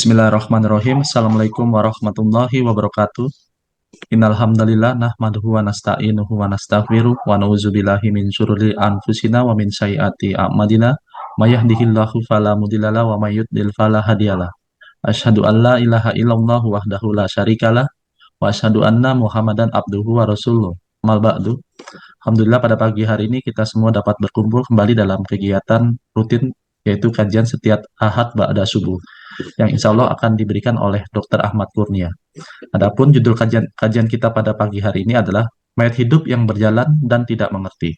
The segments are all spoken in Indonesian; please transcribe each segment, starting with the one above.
Bismillahirrahmanirrahim. Assalamualaikum warahmatullahi wabarakatuh. Innal hamdalillah nahmaduhu wa nasta'inuhu wa nastaghfiruh wa na'udzubillahi min syururi anfusina wa min sayyiati a'malina. May yahdihillahu fala mudhillalah wa may yudlil fala hadiyalah. Asyhadu an la ilaha illallah wahdahu la syarikalah wa asyhadu anna Muhammadan abduhu wa rasuluh. Mal ba'du. Alhamdulillah pada pagi hari ini kita semua dapat berkumpul kembali dalam kegiatan rutin yaitu kajian setiap Ahad ba'da subuh yang insya Allah akan diberikan oleh Dr. Ahmad Kurnia. Adapun judul kajian kita pada pagi hari ini adalah mayat hidup yang berjalan dan tidak mengerti.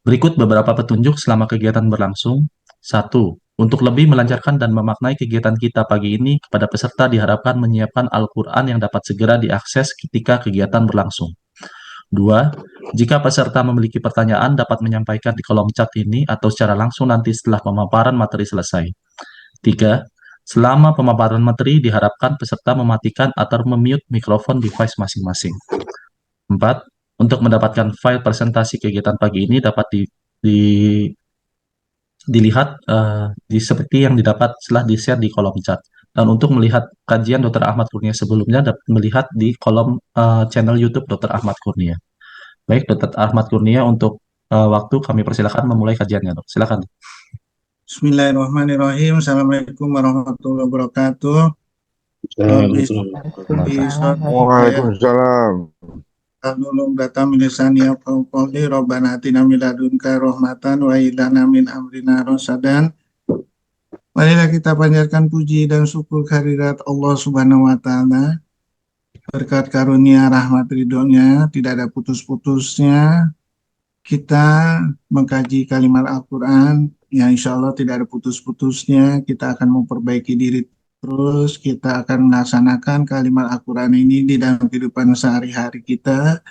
Berikut beberapa petunjuk selama kegiatan berlangsung. 1. Untuk lebih melancarkan dan memaknai kegiatan kita pagi ini, kepada peserta diharapkan menyiapkan Al-Quran yang dapat segera diakses ketika kegiatan berlangsung. 2. Jika peserta memiliki pertanyaan dapat menyampaikan di kolom chat ini atau secara langsung nanti setelah pemaparan materi selesai. 3. Selama pemaparan materi diharapkan peserta mematikan atau memute mikrofon device masing-masing. 4. Untuk mendapatkan file presentasi kegiatan pagi ini dapat dilihat seperti yang didapat setelah di-share di kolom chat. Dan untuk melihat kajian Dr. Ahmad Kurnia sebelumnya dapat melihat di kolom channel YouTube Dr. Ahmad Kurnia. Baik, Dr. Ahmad Kurnia, untuk waktu kami persilakan memulai kajiannya, Dok. Silakan. Bismillahirrahmanirrahim. Assalamualaikum warahmatullahi wabarakatuh. Waalaikumsalam. Nulung data milisani qawli Rabbana atina min ladunka rahmatan wa ilana min amrina rasadan. Marilah kita panjatkan puji dan syukur kehadirat Allah Subhanahu wa taala. Berkat karunia rahmat ridhonya tidak ada putus-putusnya kita mengkaji kalimat Al-Quran yang insya Allah tidak ada putus-putusnya. Kita akan memperbaiki diri terus, kita akan melaksanakan kalimat Al-Quran ini di dalam kehidupan sehari-hari kita,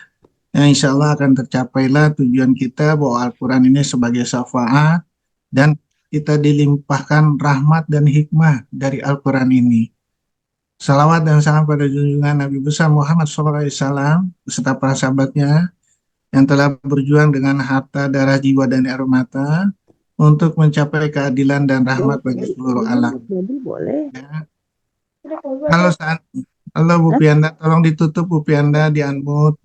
yang insya Allah akan tercapailah tujuan kita bahwa Al-Quran ini sebagai syafaat dan kita dilimpahkan rahmat dan hikmah dari Al-Quran ini. Salawat dan salam pada junjungan Nabi besar Muhammad SAW beserta para sahabatnya yang telah berjuang dengan harta, darah, jiwa, dan air mata untuk mencapai keadilan dan rahmat bagi seluruh alam. Ya. Halo Bu Pianda, tolong ditutup Bu Pianda, di-unmute.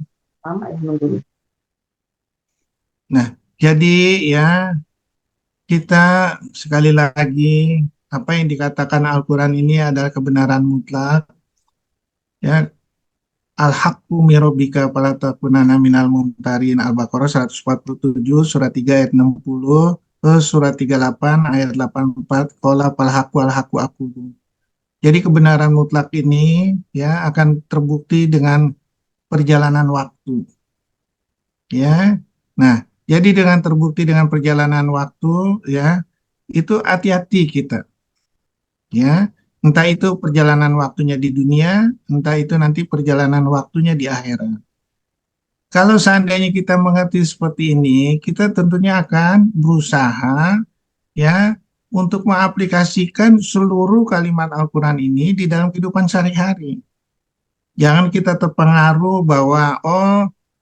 Nah, jadi ya kita sekali lagi apa yang dikatakan Al-Quran ini adalah kebenaran mutlak. Ya, Al-haqqu mirobika fala takunanna minal mumtarin. Al-Baqarah 147, surat 3 ayat 60, surat 38 ayat 84, qala fal haqqu al-haqqu aqulu. Jadi kebenaran mutlak ini ya akan terbukti dengan perjalanan waktu. Ya. Nah, jadi dengan terbukti dengan perjalanan waktu ya, itu hati-hati kita. Ya. Entah itu perjalanan waktunya di dunia, entah itu nanti perjalanan waktunya di akhirat. Kalau seandainya kita mengerti seperti ini, kita tentunya akan berusaha ya untuk mengaplikasikan seluruh kalimat Al-Quran ini di dalam kehidupan sehari-hari. Jangan kita terpengaruh bahwa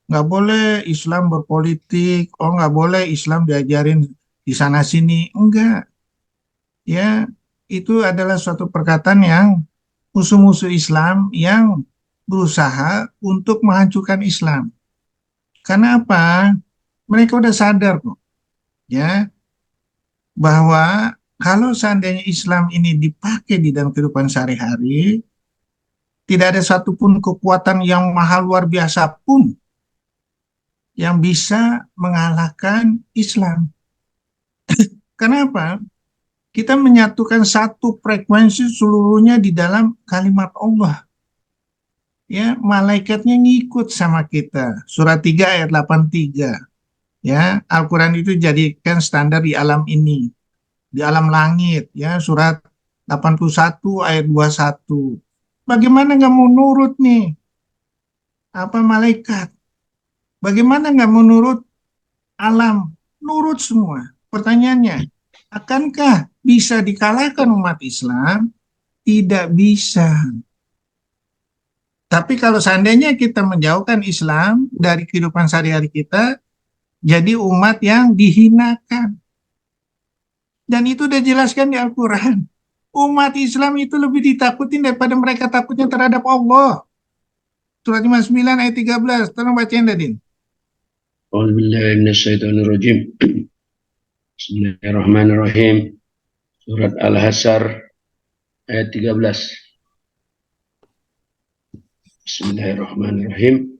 nggak boleh Islam berpolitik, nggak boleh Islam diajarin di sana-sini. Enggak. Ya, itu adalah suatu perkataan yang musuh-musuh Islam yang berusaha untuk menghancurkan Islam. Karena apa? Mereka udah sadar kok, ya, bahwa kalau seandainya Islam ini dipakai di dalam kehidupan sehari-hari, tidak ada satupun kekuatan yang mahal luar biasa pun yang bisa mengalahkan Islam. Kenapa? Kita menyatukan satu frekuensi seluruhnya di dalam kalimat Allah. Ya, malaikatnya ngikut sama kita. Surat 3 ayat 83. Ya, Al-Quran itu jadikan standar di alam ini, di alam langit. Ya, surat 81 ayat 21. Bagaimana nggak mau nurut nih? Apa malaikat? Bagaimana nggak mau nurut alam? Nurut semua. Pertanyaannya, akankah bisa dikalahkan umat Islam? Tidak bisa. Tapi kalau seandainya kita menjauhkan Islam dari kehidupan sehari-hari kita, jadi umat yang dihinakan. Dan itu sudah dijelaskan di Al-Quran. umat Islam itu lebih ditakutin daripada mereka takutnya terhadap Allah. Surat 59 ayat 13. Tolong bacain, Dadin. أعوذ بالله من الشيطان الرجيم. بسم الله الرحمن الرحيم. Surat Al-Hasyr ayat 13. Bismillahirrahmanirrahim.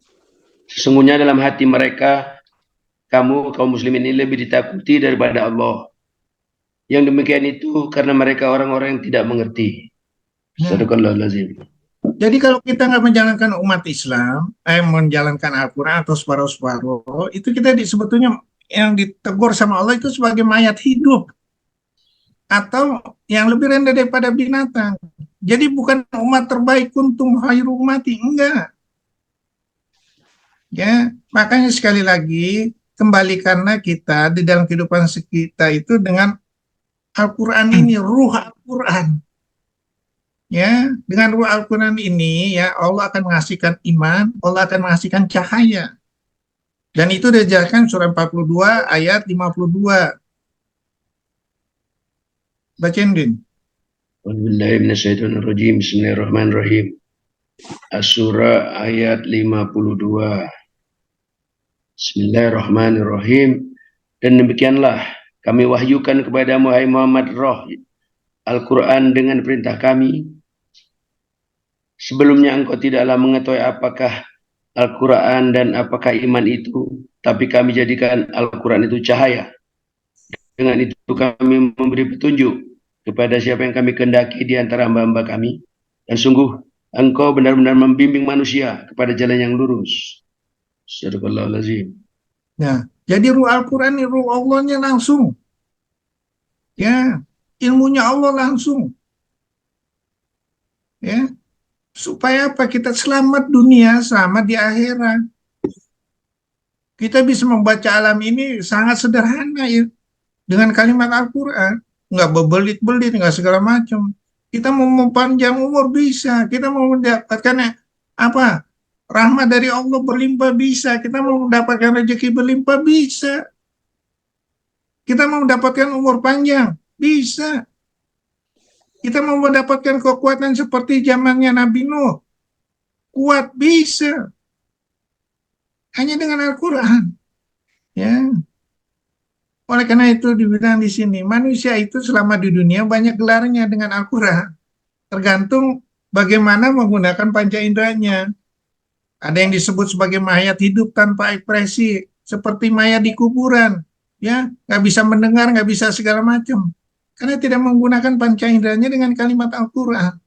Sesungguhnya dalam hati mereka, kamu kaum muslimin ini lebih ditakuti daripada Allah. Yang demikian itu karena mereka orang-orang yang tidak mengerti. Sadaqallahul azim. Jadi kalau kita nggak menjalankan umat Islam, menjalankan Al-Quran atau separuh-separuh, itu kita sebetulnya yang ditegur sama Allah itu sebagai mayat hidup. Atau yang lebih rendah daripada binatang. Jadi bukan umat terbaik kuntum khairu ummati, enggak. Ya, makanya sekali lagi kembalikanlah kita di dalam kehidupan kita itu dengan Al-Quran ini, ruh Al-Quran. Ya, dengan ruh Al-Quran ini ya Allah akan mengasihkan iman, Allah akan mengasihkan cahaya. Dan itu dijelaskan surah 42 ayat 52. Bacain, Din. Bismillahirrahmanirrahim. Bismillahirrahmanirrahim. As-surah ayat 52. Bismillahirrahmanirrahim. Dan demikianlah kami wahyukan kepadamu, hai Muhammad, roh Al-Quran dengan perintah kami. Sebelumnya engkau tidaklah mengetahui apakah Al-Quran dan apakah iman itu, tapi kami jadikan Al-Quran itu cahaya. Dengan itu kami memberi petunjuk kepada siapa yang kami kehendaki di antara hamba-hamba kami. Dan sungguh engkau benar-benar membimbing manusia kepada jalan yang lurus. Sadaqallahul azim. Nah, jadi ruh Al-Quran ini ruh Allahnya langsung. Ya, ilmunya Allah langsung. Ya, supaya apa? Kita selamat dunia, selamat di akhirat. Kita bisa membaca alam ini sangat sederhana ya, dengan kalimat Al-Quran. Nggak berbelit-belit, nggak segala macam. Kita mau mempanjang umur bisa, kita mau mendapatkan apa? Rahmat dari Allah berlimpah bisa, kita mau mendapatkan rezeki berlimpah bisa. Kita mau mendapatkan umur panjang bisa. Kita mau mendapatkan kekuatan seperti zamannya Nabi Nuh, kuat bisa. Hanya dengan Al-Quran. Ya. Oleh karena itu dibilang di sini, manusia itu selama di dunia banyak gelarnya dengan Al-Quran. Tergantung bagaimana menggunakan panca inderanya. Ada yang disebut sebagai mayat hidup tanpa ekspresi, seperti mayat di kuburan, ya, nggak bisa mendengar, nggak bisa segala macam, karena tidak menggunakan panca inderanya dengan kalimat Al-Quran.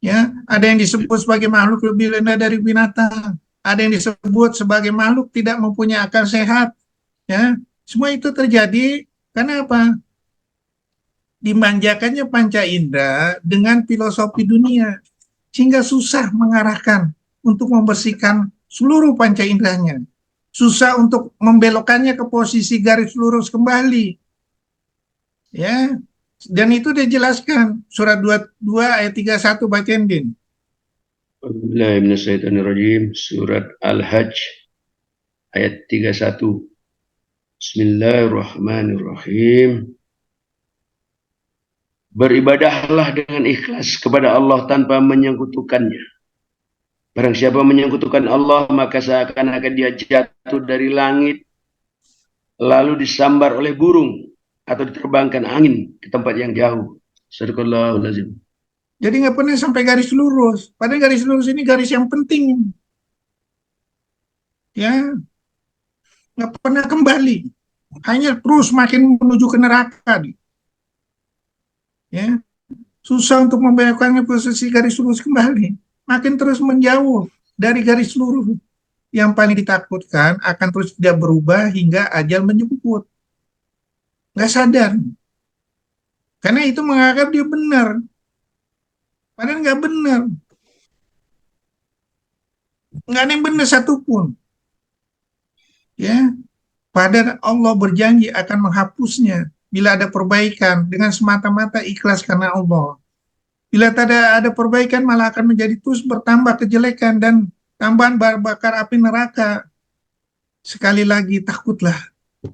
Ya, ada yang disebut sebagai makhluk lebih rendah dari binatang, ada yang disebut sebagai makhluk tidak mempunyai akal sehat. Ya, semua itu terjadi karena apa? Dimanjakannya panca indera dengan filosofi dunia, sehingga susah mengarahkan untuk membersihkan seluruh panca inderanya. Susah untuk membelokkannya ke posisi garis lurus kembali. Ya. Dan itu dijelaskan surat 22 ayat 31 bacain, Din. Bismillahirrahmanirrahim. Surat Al-Hajj ayat 31. Bismillahirrahmanirrahim. Beribadahlah dengan ikhlas kepada Allah tanpa menyekutukannya. Barang siapa menyekutukan Allah, maka seakan-akan dia jatuh dari langit, lalu disambar oleh burung, atau diterbangkan angin ke tempat yang jauh. Sadaqallahul azim. Jadi nggak pernah sampai garis lurus. Padahal garis lurus ini garis yang penting. Ya, nggak pernah kembali. Hanya terus makin menuju ke neraka. Ya, susah untuk membelokkannya posisi garis lurus kembali. Makin terus menjauh dari garis lurus. Yang paling ditakutkan akan terus tidak berubah hingga ajal menjemput. Nggak sadar. Karena itu menganggap dia benar. Padahal nggak benar. Nggak ada yang benar satupun. Ya, padahal Allah berjanji akan menghapusnya bila ada perbaikan dengan semata-mata ikhlas karena Allah. Bila tidak ada perbaikan malah akan menjadi terus bertambah kejelekan dan tambahan bakar api neraka. Sekali lagi takutlah.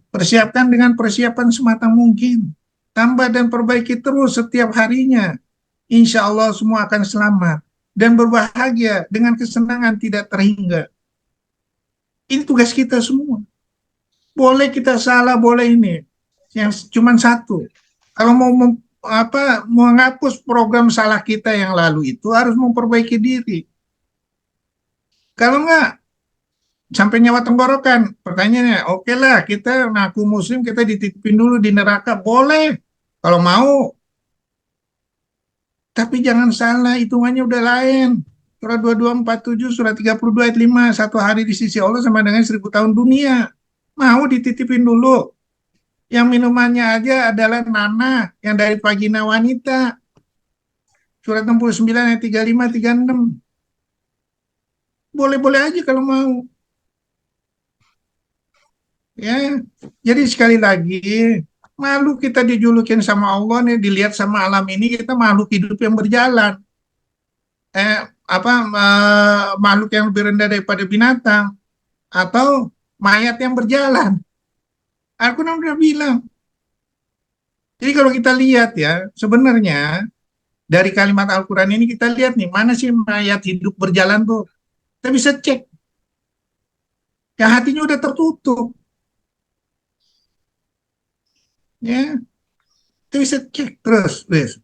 Persiapkan dengan persiapan semata mungkin. tambah dan perbaiki terus setiap harinya. Insya Allah semua akan selamat dan berbahagia dengan kesenangan tidak terhingga. Ini tugas kita semua. Boleh kita salah, boleh ini. Yang cuma satu. Kalau mau menghapus program salah kita yang lalu itu harus memperbaiki diri. Kalau enggak, sampai nyawa tenggorokan. Pertanyaannya, oke lah kita ngaku muslim, kita dititipin dulu di neraka. Boleh, kalau mau. Tapi jangan salah, hitungannya udah lain. Surah 2247, surah 32 ayat 5. Satu hari di sisi Allah sama dengan 1000 tahun dunia. Mau dititipin dulu. Yang minumannya aja adalah nanah yang dari vagina wanita. Surat 69 ayat 35, 36. Boleh-boleh aja kalau mau. Ya, jadi sekali lagi malu kita dijulukin sama Allah nih, dilihat sama alam ini kita makhluk hidup yang berjalan. Makhluk yang lebih rendah daripada binatang atau mayat yang berjalan. Al-Quran udah bilang. Jadi kalau kita lihat ya, sebenarnya dari kalimat Al-Quran ini kita lihat nih, mana sih mayat hidup berjalan tuh. Kita bisa cek. Yang hatinya udah tertutup. Ya, kita bisa cek terus. Wes.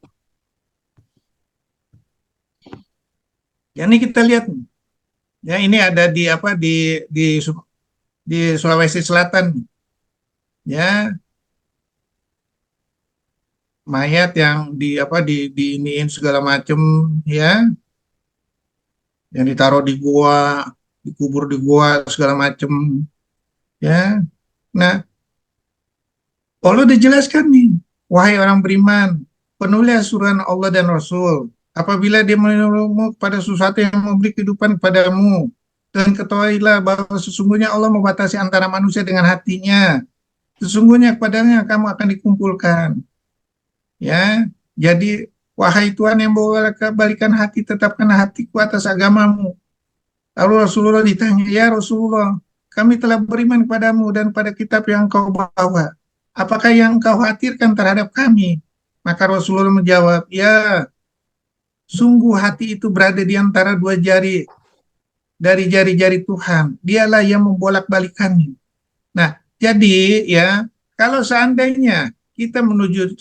Ya, ini kita lihat nih. Ya, ini ada di Sulawesi Selatan. Ya, mayat yang diiniin segala macem, ya, yang ditaruh di gua, dikubur di gua segala macem, ya. Nah, Allah udah jelaskan nih, wahai orang beriman, penulilah surah Allah dan Rasul, apabila dia menyuruhmu pada sesuatu yang memberi kehidupan kepadamu, dan ketahuilah bahwa sesungguhnya Allah membatasi antara manusia dengan hatinya, sesungguhnya kepadanya kamu akan dikumpulkan. Ya, jadi wahai Tuhan yang balikan hati, tetapkan hatiku atas agamamu. Lalu Rasulullah ditanya, ya Rasulullah, kami telah beriman kepadamu dan pada kitab yang engkau bawa. Apakah yang engkau khawatirkan terhadap kami? Maka Rasulullah menjawab, ya, sungguh hati itu berada di antara dua jari dari jari-jari Tuhan. Dialah yang membolak-balikannya. Nah, jadi ya, kalau seandainya kita menuju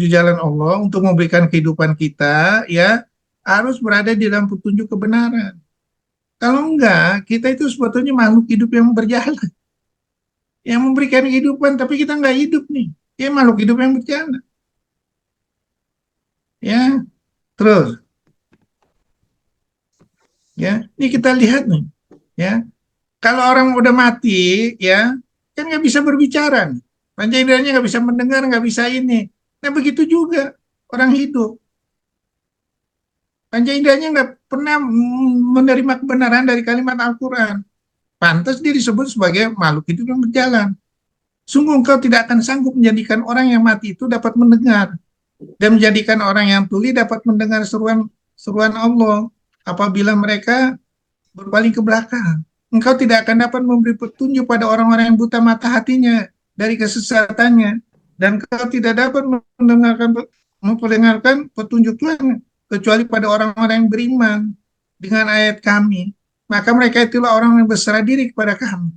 jalan Allah untuk memberikan kehidupan kita, ya harus berada di dalam petunjuk kebenaran. Kalau enggak, kita itu sebetulnya makhluk hidup yang berjalan, yang memberikan kehidupan, tapi kita enggak hidup nih. Ya makhluk hidup yang berjalan. Ya, terus. Ya, ini kita lihat nih. Ya, kalau orang udah mati, ya kan nggak bisa berbicara nih. Panca inderanya nggak bisa mendengar, nggak bisa ini. Nah begitu juga orang hidup. Panca inderanya nggak pernah menerima kebenaran dari kalimat Al-Quran. Pantas dia disebut sebagai makhluk hidup yang berjalan. Sungguh engkau tidak akan sanggup menjadikan orang yang mati itu dapat mendengar. Dan menjadikan orang yang tuli dapat mendengar seruan Allah apabila mereka berpaling ke belakang. Engkau tidak akan dapat memberi petunjuk pada orang-orang yang buta mata hatinya dari kesesatannya, dan engkau tidak dapat memperdengarkan petunjuk Tuhan kecuali pada orang-orang yang beriman dengan ayat kami. Maka mereka itulah orang yang berserah diri kepada kami.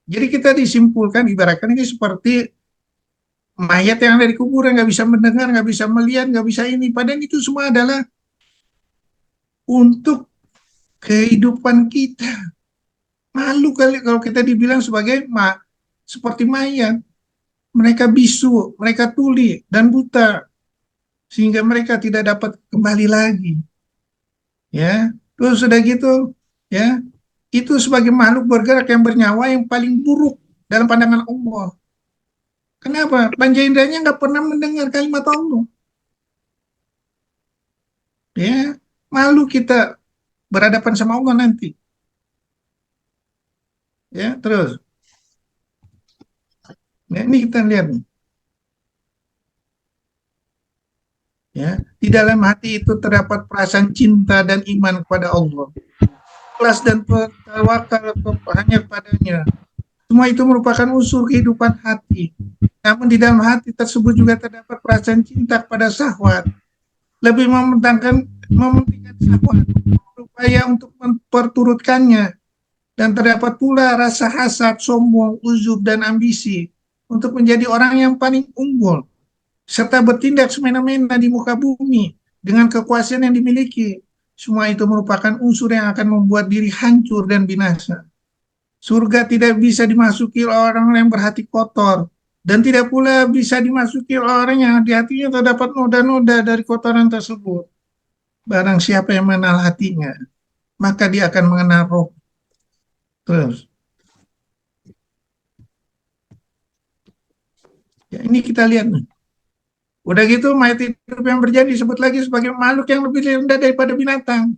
Jadi kita disimpulkan, ibaratkan ini seperti mayat yang dari kuburan, nggak bisa mendengar, nggak bisa melihat, nggak bisa ini. Padahal itu semua adalah untuk kehidupan kita. Malu kali kalau kita dibilang seperti mayat. Mereka bisu, mereka tuli dan buta, sehingga mereka tidak dapat kembali lagi. Ya, terus sudah gitu, ya, itu sebagai makhluk bergerak yang bernyawa yang paling buruk dalam pandangan Allah. Kenapa? Panca inderanya nggak pernah mendengar kalimat Allah. Ya, malu kita berhadapan sama Allah nanti. Ya, terus. Ya, ini kita lihat nih. Ya, di dalam hati itu terdapat perasaan cinta dan iman kepada Allah. Ikhlas dan tawakal hanya kepadanya. Semua itu merupakan unsur kehidupan hati. namun di dalam hati tersebut juga terdapat perasaan cinta kepada syahwat, lebih mementingkan syahwat, berupaya untuk memperturutkannya, dan terdapat pula rasa hasad, sombong, uzub, dan ambisi untuk menjadi orang yang paling unggul, serta bertindak semena-mena di muka bumi dengan kekuasaan yang dimiliki. Semua itu merupakan unsur yang akan membuat diri hancur dan binasa. Surga tidak bisa dimasuki oleh orang yang berhati kotor, dan tidak pula bisa dimasuki oleh orang yang di hatinya terdapat noda-noda dari kotoran tersebut. Barang siapa yang mengenal hatinya, maka dia akan mengenal roh. Terus, ya ini kita lihat nih. Udah gitu, mayat hidup yang berjadi disebut lagi sebagai makhluk yang lebih rendah daripada binatang.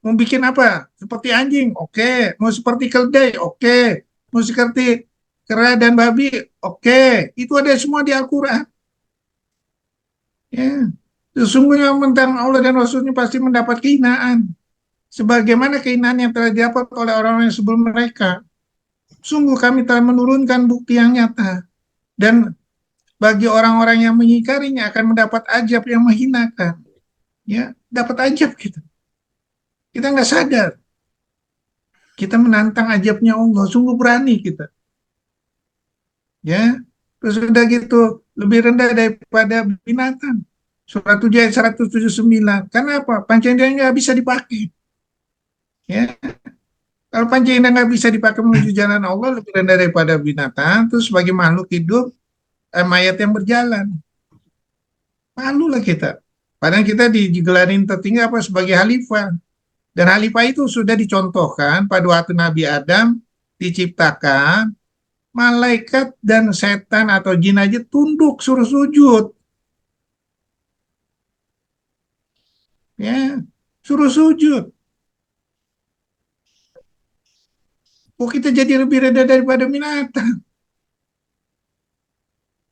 Mau bikin apa? Seperti anjing, oke. Mau seperti keledai, oke. Mau seperti kera dan babi, oke. Itu ada semua di Al-Quran. Ya. Sesungguhnya tentang Allah dan Rasulnya pasti mendapat kehinaan. Sebagaimana kehinaan yang telah didapat oleh orang-orang yang sebelum mereka. Sungguh kami telah menurunkan bukti yang nyata. Dan bagi orang-orang yang mengingkarinya akan mendapat ajab yang menghinakan. Ya, dapat ajab kita. Kita nggak sadar. Kita menantang ajabnya Allah. Sungguh berani kita. Ya, terus sudah gitu lebih rendah daripada binatang. Surat 7 ayat 179. Karena apa? Panca indera nggak bisa dipakai. Ya, kalau panca indera nggak bisa dipakai menuju jalan Allah, lebih rendah daripada binatang. Terus sebagai makhluk hidup, mayat yang berjalan. Malulah kita. Padahal kita digelarin tertinggi apa sebagai khalifah. Dan khalifah itu sudah dicontohkan pada waktu Nabi Adam diciptakan, malaikat dan setan atau jin aja tunduk suruh sujud. Ya, suruh sujud. Kok kita jadi lebih rendah daripada binatang?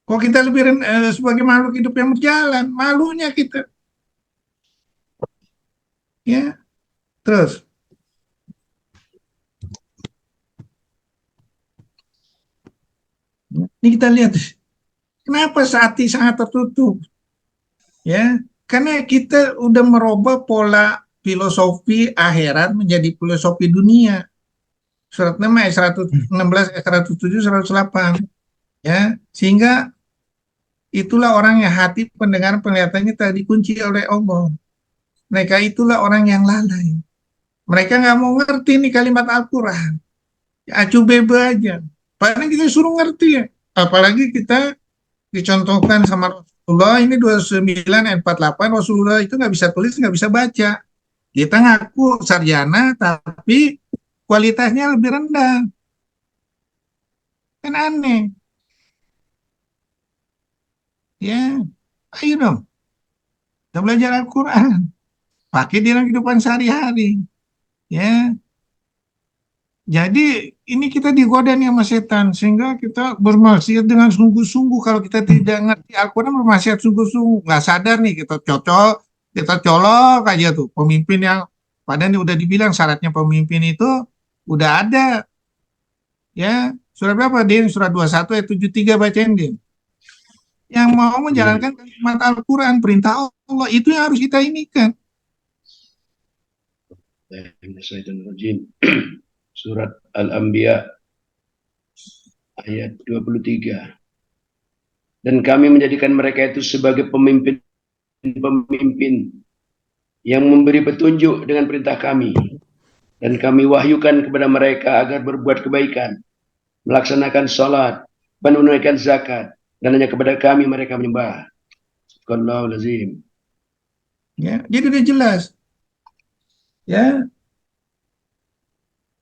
Kok kita lebih rendah, sebagai makhluk hidup yang berjalan? Malunya kita. Ya, terus. Ini kita lihat. Kenapa hati sangat tertutup? Ya, karena kita udah merubah pola filosofi akhirat menjadi filosofi dunia. Surat 6 ayat 116, ayat 107, 108. Ya, sehingga itulah orang yang hati pendengaran penglihatannya telah dikunci oleh Allah. Mereka itulah orang yang lalai. Mereka nggak mau ngerti nih kalimat Al-Quran. Ya, acu bebe aja. Padahal kita suruh ngerti ya. Apalagi kita dicontohkan sama Rasulullah, ini 29 ayat 48, Rasulullah itu nggak bisa tulis, nggak bisa baca. Kita ngaku sarjana, tapi kualitasnya lebih rendah. Kan aneh. Ya, ayo dong. Kita belajar Al-Quran. Pakai di dalam kehidupan sehari-hari. Ya, jadi ini kita digoda nih sama setan. Sehingga kita bermaksiat dengan sungguh-sungguh. Kalau kita tidak ngerti Al-Quran, bermaksiat sungguh-sungguh. Nggak sadar nih, kita colok aja tuh. Pemimpin yang, padahal udah dibilang syaratnya pemimpin itu udah ada. Ya, surat berapa, Din? Surat 21 ayat 73, bacain, Din. Yang mau menjalankan kalimat Al-Quran, perintah Allah, itu yang harus kita inikan. Surat Al-Anbiya ayat 23. Dan kami menjadikan mereka itu sebagai pemimpin-pemimpin yang memberi petunjuk dengan perintah kami. Dan kami wahyukan kepada mereka agar berbuat kebaikan, melaksanakan sholat, menunaikan zakat, dan hanya kepada kami mereka menyembah. Subhanallah lazim. Ya, jadi udah jelas. Ya,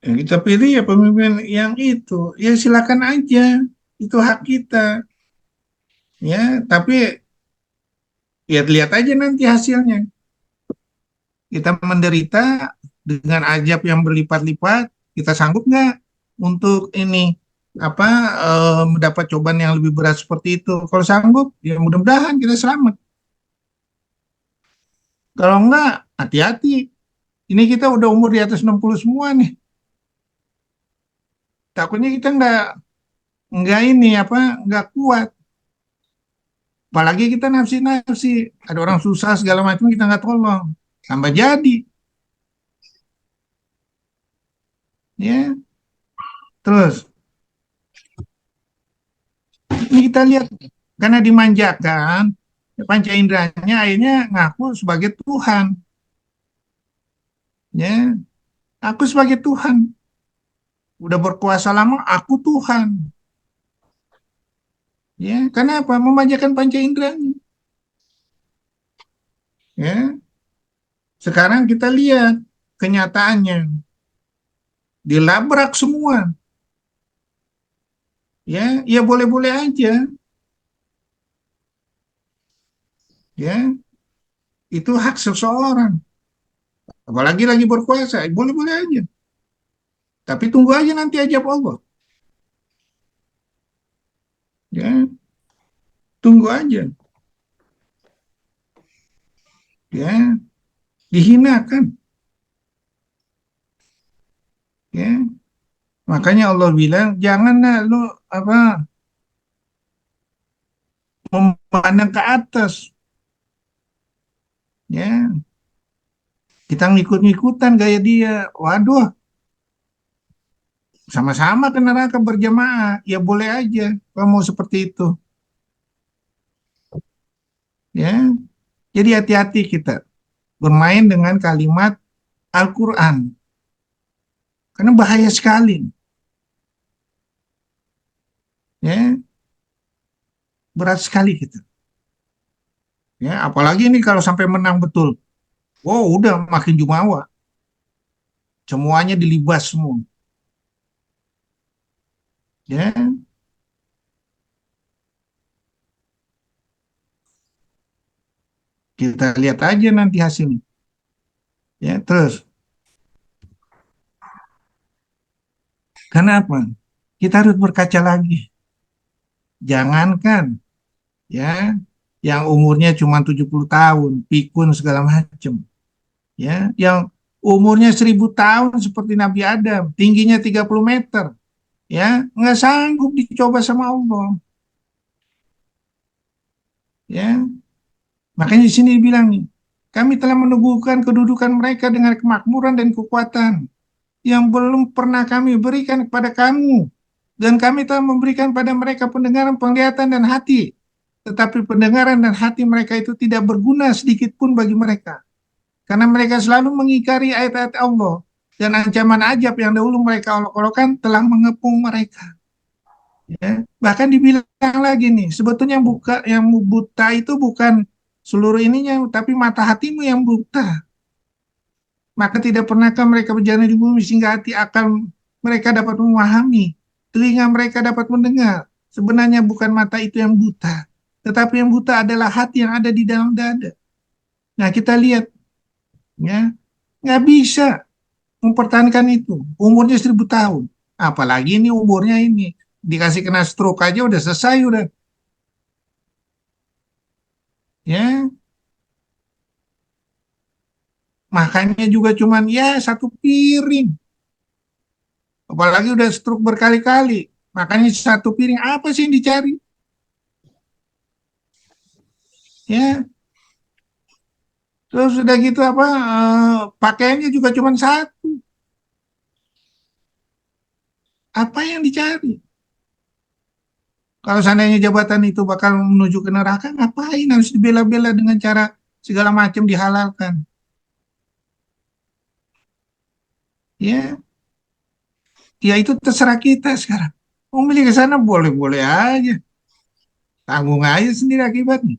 yang kita pilih ya pemimpin yang itu. Ya silakan aja, itu hak kita. Ya, tapi ya lihat aja nanti hasilnya. Kita menderita dengan ajab yang berlipat-lipat, kita sanggup nggak untuk ini apa mendapat cobaan yang lebih berat seperti itu? Kalau sanggup, ya mudah-mudahan kita selamat. Kalau enggak, hati-hati. Ini kita udah umur di atas 60 semua nih. Takutnya kita nggak kuat. Apalagi kita nafsi-nafsi, ada orang susah segala macam kita nggak tolong, tambah jadi, ya. Terus ini kita lihat karena dimanjakan, ya, panca inderanya akhirnya ngaku sebagai Tuhan, ya. Aku sebagai Tuhan, udah berkuasa lama, aku Tuhan, ya. Kenapa? Memanjakan panca inderanya, ya. Sekarang kita lihat kenyataannya, dilabrak semua, ya. Ya boleh-boleh aja, ya. Itu hak seseorang. Apalagi lagi berkuasa, boleh-boleh aja. Tapi tunggu aja nanti ajab Allah. Ya, tunggu aja. Ya, dihinakan. Ya, makanya Allah bilang janganlah lu apa memandang ke atas. Ya, kita ngikut-ngikutan gaya dia. Waduh, sama-sama ke neraka berjamaah. Ya boleh aja kalau mau seperti itu. Ya, jadi hati-hati kita bermain dengan kalimat Al-Quran. Karena bahaya sekali. Ya, berat sekali kita. Ya, apalagi ini kalau sampai menang betul. Wow, udah makin jumawa. Semuanya dilibas semua. Ya, kita lihat aja nanti hasilnya. Ya, terus kenapa? Kita harus berkaca lagi. Jangankan ya yang umurnya cuma 70 tahun, pikun segala macam. Ya, yang umurnya 1000 tahun seperti Nabi Adam, tingginya 30 meter, ya, nggak sanggup dicoba sama Allah. Ya, makanya di sini dibilang nih, kami telah meneguhkan kedudukan mereka dengan kemakmuran dan kekuatan yang belum pernah kami berikan kepada kamu. Dan kami telah memberikan pada mereka pendengaran, penglihatan, dan hati. Tetapi pendengaran dan hati mereka itu tidak berguna sedikit pun bagi mereka. Karena mereka selalu mengingkari ayat-ayat Allah. Dan ancaman ajab yang dahulu mereka olok-olokan telah mengepung mereka. Ya. Bahkan dibilang lagi nih, sebetulnya yang buta itu bukan seluruh ininya, tapi mata hatimu yang buta. Maka tidak pernahkah mereka berjalan di bumi sehingga hati akal mereka dapat memahami, telinga mereka dapat mendengar. Sebenarnya bukan mata itu yang buta, tetapi yang buta adalah hati yang ada di dalam dada. Nah kita lihat, ya, nggak bisa mempertahankan itu. Umurnya 1000 tahun, apalagi ini umurnya ini dikasih kena stroke aja udah selesai udah, ya. Makannya juga cuman ya satu piring, apalagi udah stroke berkali-kali. Makanya satu piring apa sih yang dicari? Ya, terus udah gitu apa pakaiannya juga cuma satu. Apa yang dicari? Kalau seandainya jabatan itu bakal menuju ke neraka, ngapain harus dibela-bela dengan cara segala macam dihalalkan? Ya, ya itu terserah kita sekarang. Mau milih ke sana boleh-boleh aja. Tanggung aja sendiri akibatnya.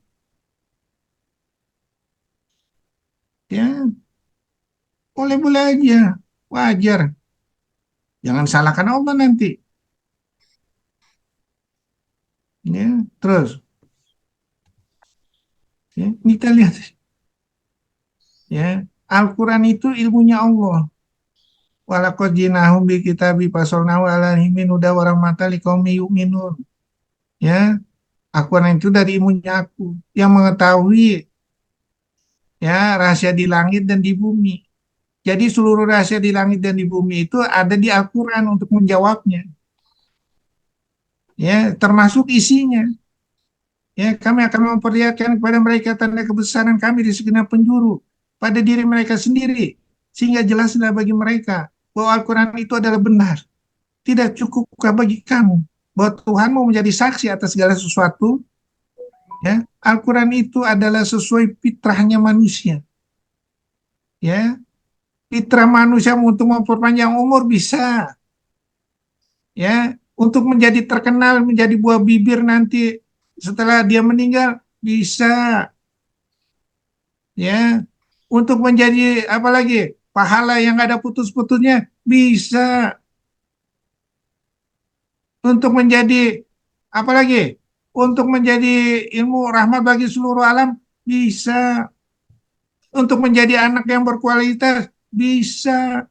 Ya, boleh-boleh aja. Wajar. Jangan salahkan Allah nanti. Ya, terus ya, kita lihat ya, Al-Quran itu ilmunya Allah. Walaqad jinahum bi kitabi fasalnahu ala himin udah warang mata liqaumi yu'minun. Ya, Al-Quran itu dari ilmunya aku yang mengetahui ya rahasia di langit dan di bumi. Jadi seluruh rahasia di langit dan di bumi itu ada di Al-Quran untuk menjawabnya. Ya, termasuk isinya. Ya, kami akan memperlihatkan kepada mereka tanda kebesaran kami di segenap penjuru pada diri mereka sendiri, sehingga jelaslah bagi mereka bahwa Al-Quran itu adalah benar. Tidak cukupkah bagi kamu bahwa Tuhanmu menjadi saksi atas segala sesuatu? Ya, Al-Quran itu adalah sesuai fitrahnya manusia. Ya, fitrah manusia untuk memperpanjang umur bisa. Ya, untuk menjadi terkenal, menjadi buah bibir nanti setelah dia meninggal bisa. Ya, untuk menjadi apa lagi? Pahala yang nggak ada putus-putusnya bisa. Untuk menjadi apa lagi? Untuk menjadi ilmu rahmat bagi seluruh alam bisa. Untuk menjadi anak yang berkualitas bisa.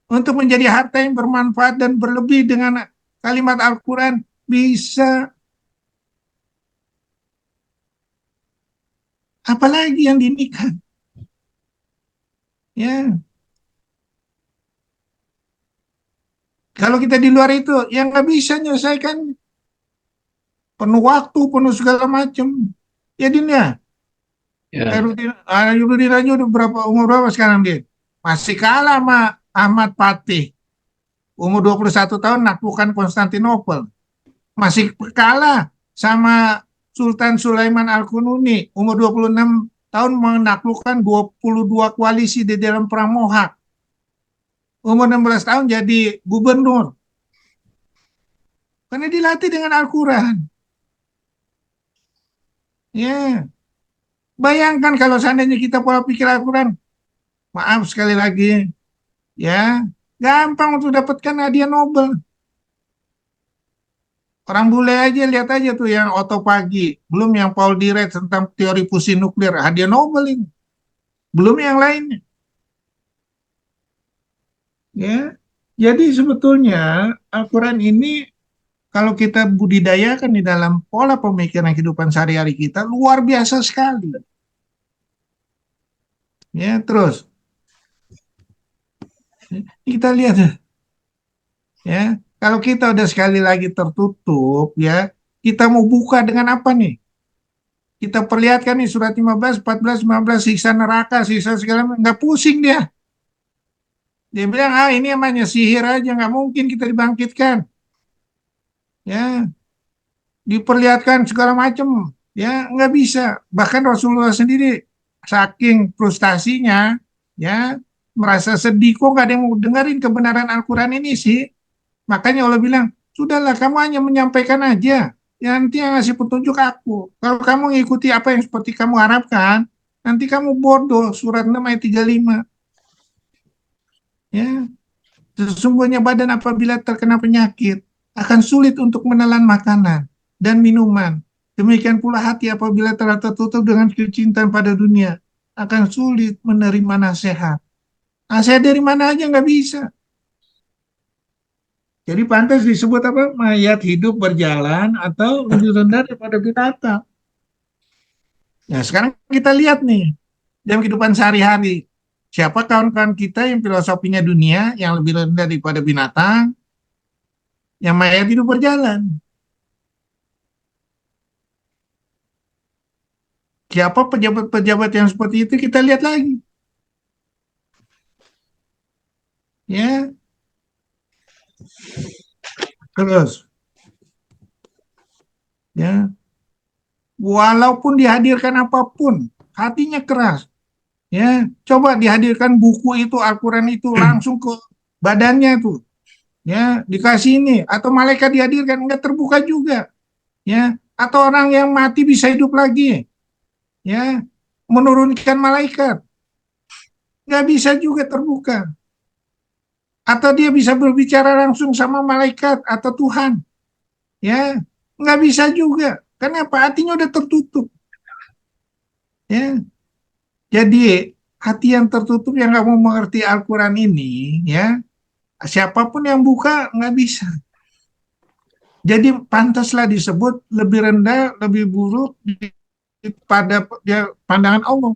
Untuk menjadi harta yang bermanfaat dan berlebih dengan kalimat Al-Quran bisa. Apalagi yang diinginkan. Ya, kalau kita di luar itu yang nggak bisa menyelesaikan, penuh waktu, penuh segala macam. Ya Din ya, Ya, Ayuddin aja udah umur berapa sekarang dia? Masih kalah sama Ahmad Fatih. Umur 21 tahun naklukkan Konstantinopel. Masih kalah sama Sultan Sulaiman Al-Qununi. Umur 26 tahun menaklukkan 22 koalisi di dalam Perang Mohak. Umur 16 tahun jadi gubernur. Karena dilatih dengan Al-Quran. Ya, bayangkan kalau seandainya kita pola pikir Al-Quran. Maaf sekali lagi, ya, gampang untuk dapatkan hadiah Nobel. Orang bule aja lihat aja tuh yang Otto Pagi, belum yang Paul Dirac tentang teori fusi nuklir, hadiah Nobel ini. Belum yang lainnya, ya. Jadi sebetulnya Al-Quran ini kalau kita budidayakan di dalam pola pemikiran kehidupan sehari-hari kita luar biasa sekali. Ya, terus kita lihat ya, kalau kita udah sekali lagi tertutup ya, kita mau buka dengan apa nih? Kita perlihatkan nih surat 15, 14, 15 siksa neraka, siksa segala macam, nggak pusing dia. Dia bilang, ah ini namanya sihir aja, nggak mungkin kita dibangkitkan. Ya, diperlihatkan segala macam, ya nggak bisa. Bahkan Rasulullah sendiri saking frustasinya, ya merasa sedih kok nggak ada yang mau dengerin kebenaran Al-Quran ini sih. Makanya Allah bilang, sudahlah kamu hanya menyampaikan aja. Ya, nanti yang ngasih petunjuk aku. Kalau kamu ngikuti apa yang seperti kamu harapkan, nanti kamu bodoh. Surat 6 ayat 35. Ya, sesungguhnya badan apabila terkena penyakit, akan sulit untuk menelan makanan dan minuman. Demikian pula hati apabila telah tertutup dengan kecintaan pada dunia, akan sulit menerima nasihat. Nasihat dari mana aja nggak bisa. Jadi pantas disebut apa? Mayat hidup berjalan atau lebih rendah daripada binatang. Nah, sekarang kita lihat nih, dalam kehidupan sehari-hari. Siapa kawan-kawan kita yang filosofinya dunia yang lebih rendah daripada binatang, yang mayat hidup berjalan. Siapa pejabat-pejabat yang seperti itu kita lihat lagi. Ya, terus. Ya, walaupun dihadirkan apapun, hatinya keras. Ya, coba dihadirkan buku itu, Al-Quran itu langsung ke badannya tuh. Ya, dikasih ini atau malaikat dihadirkan enggak terbuka juga. Ya, atau orang yang mati bisa hidup lagi. Ya, menurunkan malaikat nggak bisa juga terbuka. Atau dia bisa berbicara langsung sama malaikat atau Tuhan. Ya, nggak bisa juga. Kenapa? Hatinya udah tertutup. Ya, jadi hati yang tertutup yang nggak mau mengerti Al-Quran ini, ya, siapapun yang buka nggak bisa. Jadi pantaslah disebut lebih rendah, lebih buruk pada ya, pandangan Allah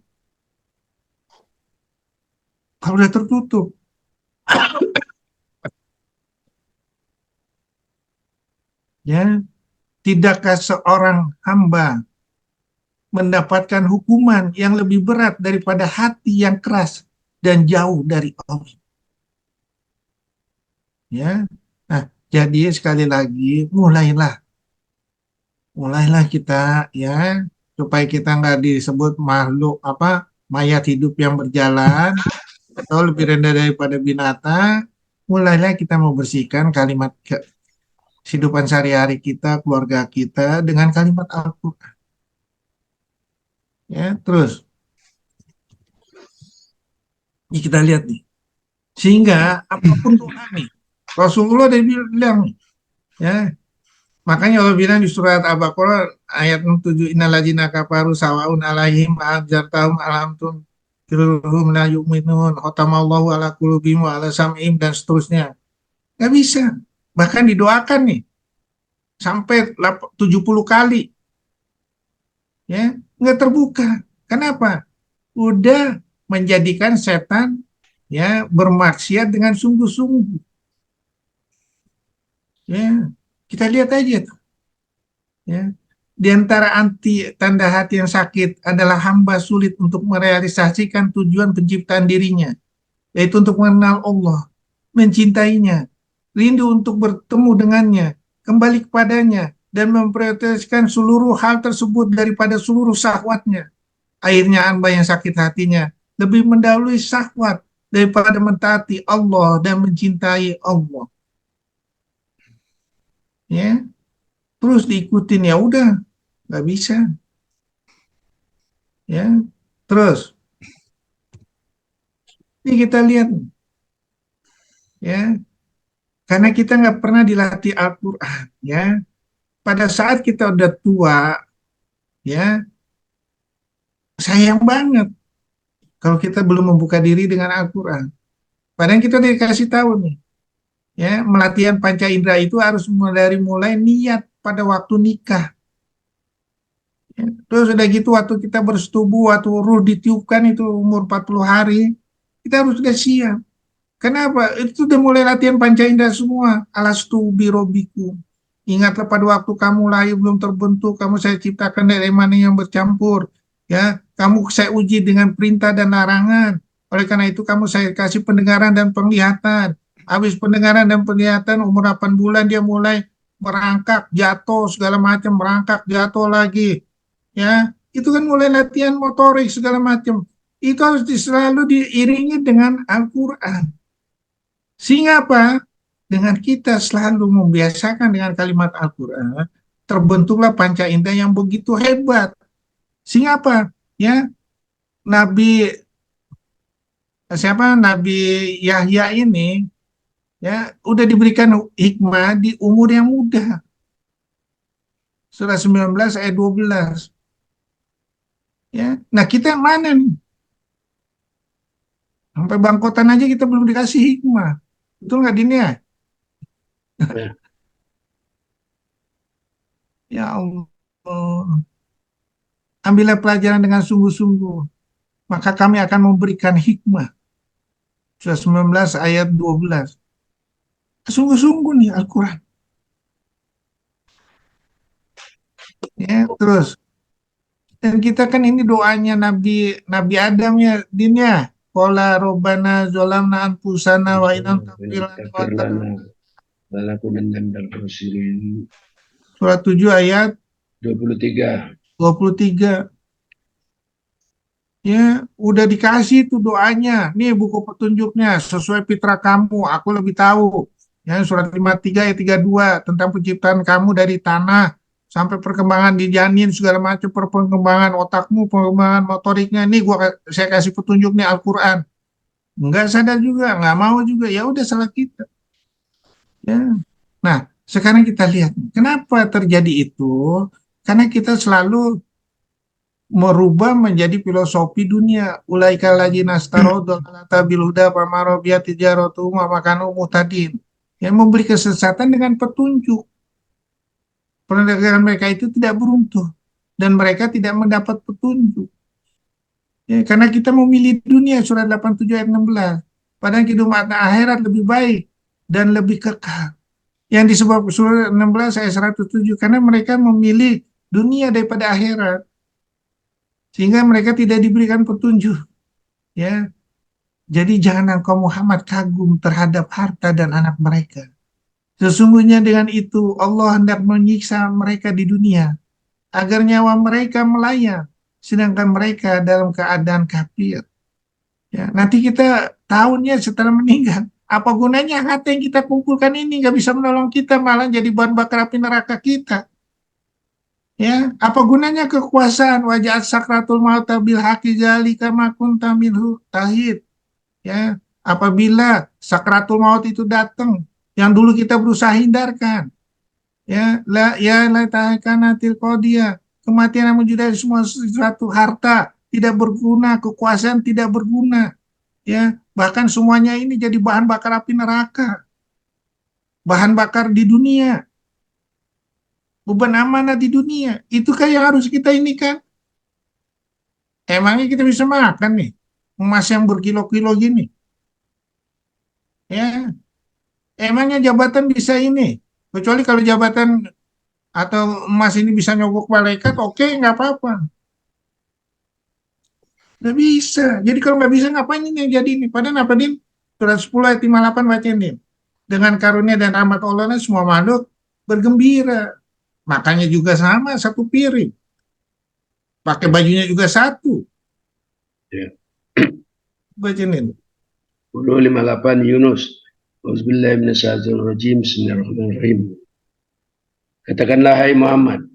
kalau udah tertutup. Ya, tidakkah seorang hamba mendapatkan hukuman yang lebih berat daripada hati yang keras dan jauh dari Allah? Ya. Nah, jadi sekali lagi mulailah kita, ya, supaya kita nggak disebut makhluk apa, mayat hidup yang berjalan atau lebih rendah daripada binatang. Mulailah kita membersihkan kalimat kehidupan sehari-hari kita, keluarga kita dengan kalimat Al-Quran. Ya, terus ini kita lihat nih, sehingga apapun doa nih, Rasulullah dia bilang nih, ya, makanya Allah bilang di surat Al-Baqarah ayat 7, innalladzina kafaru sawaun alaihim a'adzartahum alamtum kirhum la yu'minun khatamallahu ala qulubihim wa ala sam'ihim dan seterusnya. Nggak bisa. Bahkan didoakan nih sampai 70 kali, ya, nggak terbuka. Kenapa? Udah menjadikan setan, ya, bermaksiat dengan sungguh-sungguh. Ya, kita lihat aja tuh. Ya. Di antara anti tanda hati yang sakit adalah hamba sulit untuk merealisasikan tujuan penciptaan dirinya, yaitu untuk mengenal Allah, mencintainya, rindu untuk bertemu dengannya, kembali kepadanya, dan memprioritaskan seluruh hal tersebut daripada seluruh syahwatnya. Akhirnya hamba yang sakit hatinya lebih mendahului syahwat daripada mentaati Allah dan mencintai Allah. Ya, terus diikutin, ya udah, nggak bisa. Ya, terus ini kita lihat, ya, karena kita nggak pernah dilatih Al-Quran, ya, pada saat kita udah tua, ya, sayang banget kalau kita belum membuka diri dengan Al-Quran. Padahal kita dikasih tahu nih, ya, melatihan panca indera itu harus dari mulai niat pada waktu nikah. Ya. Terus udah gitu waktu kita bersetubuh, waktu ruh ditiupkan itu umur 40 hari, kita harus sudah siap. Kenapa? Itu udah mulai latihan panca indera semua. Alastu birobiku. Ingatlah pada waktu kamu lahir belum terbentuk, kamu saya ciptakan dari mana yang bercampur. Ya, kamu saya uji dengan perintah dan larangan. Oleh karena itu kamu saya kasih pendengaran dan penglihatan. Habis pendengaran dan penglihatan umur 8 bulan dia mulai merangkak, jatuh segala macam, merangkak, jatuh lagi. Ya, itu kan mulai latihan motorik segala macam. Itu harus selalu diiringi dengan Al-Quran. Sehingga apa? Dengan kita selalu membiasakan dengan kalimat Al-Quran, terbentuklah panca indera yang begitu hebat. Sehingga apa? Ya, Nabi Nabi Yahya ini, ya, udah diberikan hikmah di umur yang muda. Surah 19 ayat 12. Ya. Nah, kita yang mana nih? Sampai bangkotan aja kita belum dikasih hikmah. Betul nggak, Dini ya? Ya. Ya Allah. Ambillah pelajaran dengan sungguh-sungguh, maka kami akan memberikan hikmah. Surah 19 ayat 12. Sungguh-sungguh nih Al-Quran. Ya, terus. Dan kita kan ini doanya Nabi Nabi Adam ya, Din ya. Qala robbana zolamna anfusana wa inam tafilana wa Takfir lana walakunanna minal khasirin. Surah 7 ayat 23. 23. Ya, udah dikasih tuh doanya. Nih buku petunjuknya sesuai fitrah kamu, aku lebih tahu. Ya, surat 53 ayat 32 tentang penciptaan kamu dari tanah sampai perkembangan di janin segala macam, perkembangan otakmu, perkembangan motoriknya. Nih saya kasih petunjuk nih Al-Qur'an. Enggak sadar juga, nggak mau juga. Ya udah salah kita. Ya. Nah, sekarang kita lihat kenapa terjadi itu? Karena kita selalu merubah menjadi filosofi dunia. Ulaika ladzina starodul alata bil huda famarabiyat tijaratuhum wa makanu muhtadin. Yang memberi kesesatan dengan petunjuk. Perdagangan mereka itu tidak beruntung dan mereka tidak mendapat petunjuk. Ya, karena kita memilih dunia surat 87 ayat 16. Padahal kehidupan akhirat lebih baik dan lebih kekal. Yang disebut surah 16 ayat 107, karena mereka memilih dunia daripada akhirat, sehingga mereka tidak diberikan petunjuk. Ya, jadi jangan engkau Muhammad kagum terhadap harta dan anak mereka. Sesungguhnya dengan itu Allah hendak menyiksa mereka di dunia agar nyawa mereka melayang, sedangkan mereka dalam keadaan kafir. Ya, nanti kita tahunnya setelah meninggal, apa gunanya harta yang kita kumpulkan ini nggak bisa menolong kita, malah jadi bahan bakar api neraka kita. Ya, apa gunanya kekuasaan wajah sakratul maut bil haqi zalika ma kunta minhu tahid. Ya, apabila sakratul maut itu datang, yang dulu kita berusaha hindarkan, la tahkanatil qadiyah, kematian yang menjadi semua sesuatu, harta tidak berguna, kekuasaan tidak berguna, ya, bahkan semuanya ini jadi bahan bakar api neraka, bahan bakar di dunia, beban amanah di dunia. Itu kan yang harus kita ini kan. Emangnya kita bisa makan nih emas yang berkilo-kilo gini? Ya, emangnya jabatan bisa ini? Kecuali kalau jabatan atau emas ini bisa nyogok malaikat, oke, nggak apa-apa. Nggak bisa. Jadi kalau nggak bisa, ngapain ini yang jadi ini? Padahal apa, Din? Surat 10 ayat 58 bacain, Din. Dengan karunia dan rahmat Allah semua makhluk bergembira. Makanya juga sama, satu piring. Pakai bajunya juga satu. Ya. Bacain, Din. 10:58 Yunus. Auzubillahiminasyaitonirrajim. Bismillahirrahmanirrahim. Katakanlah hai Muhammad,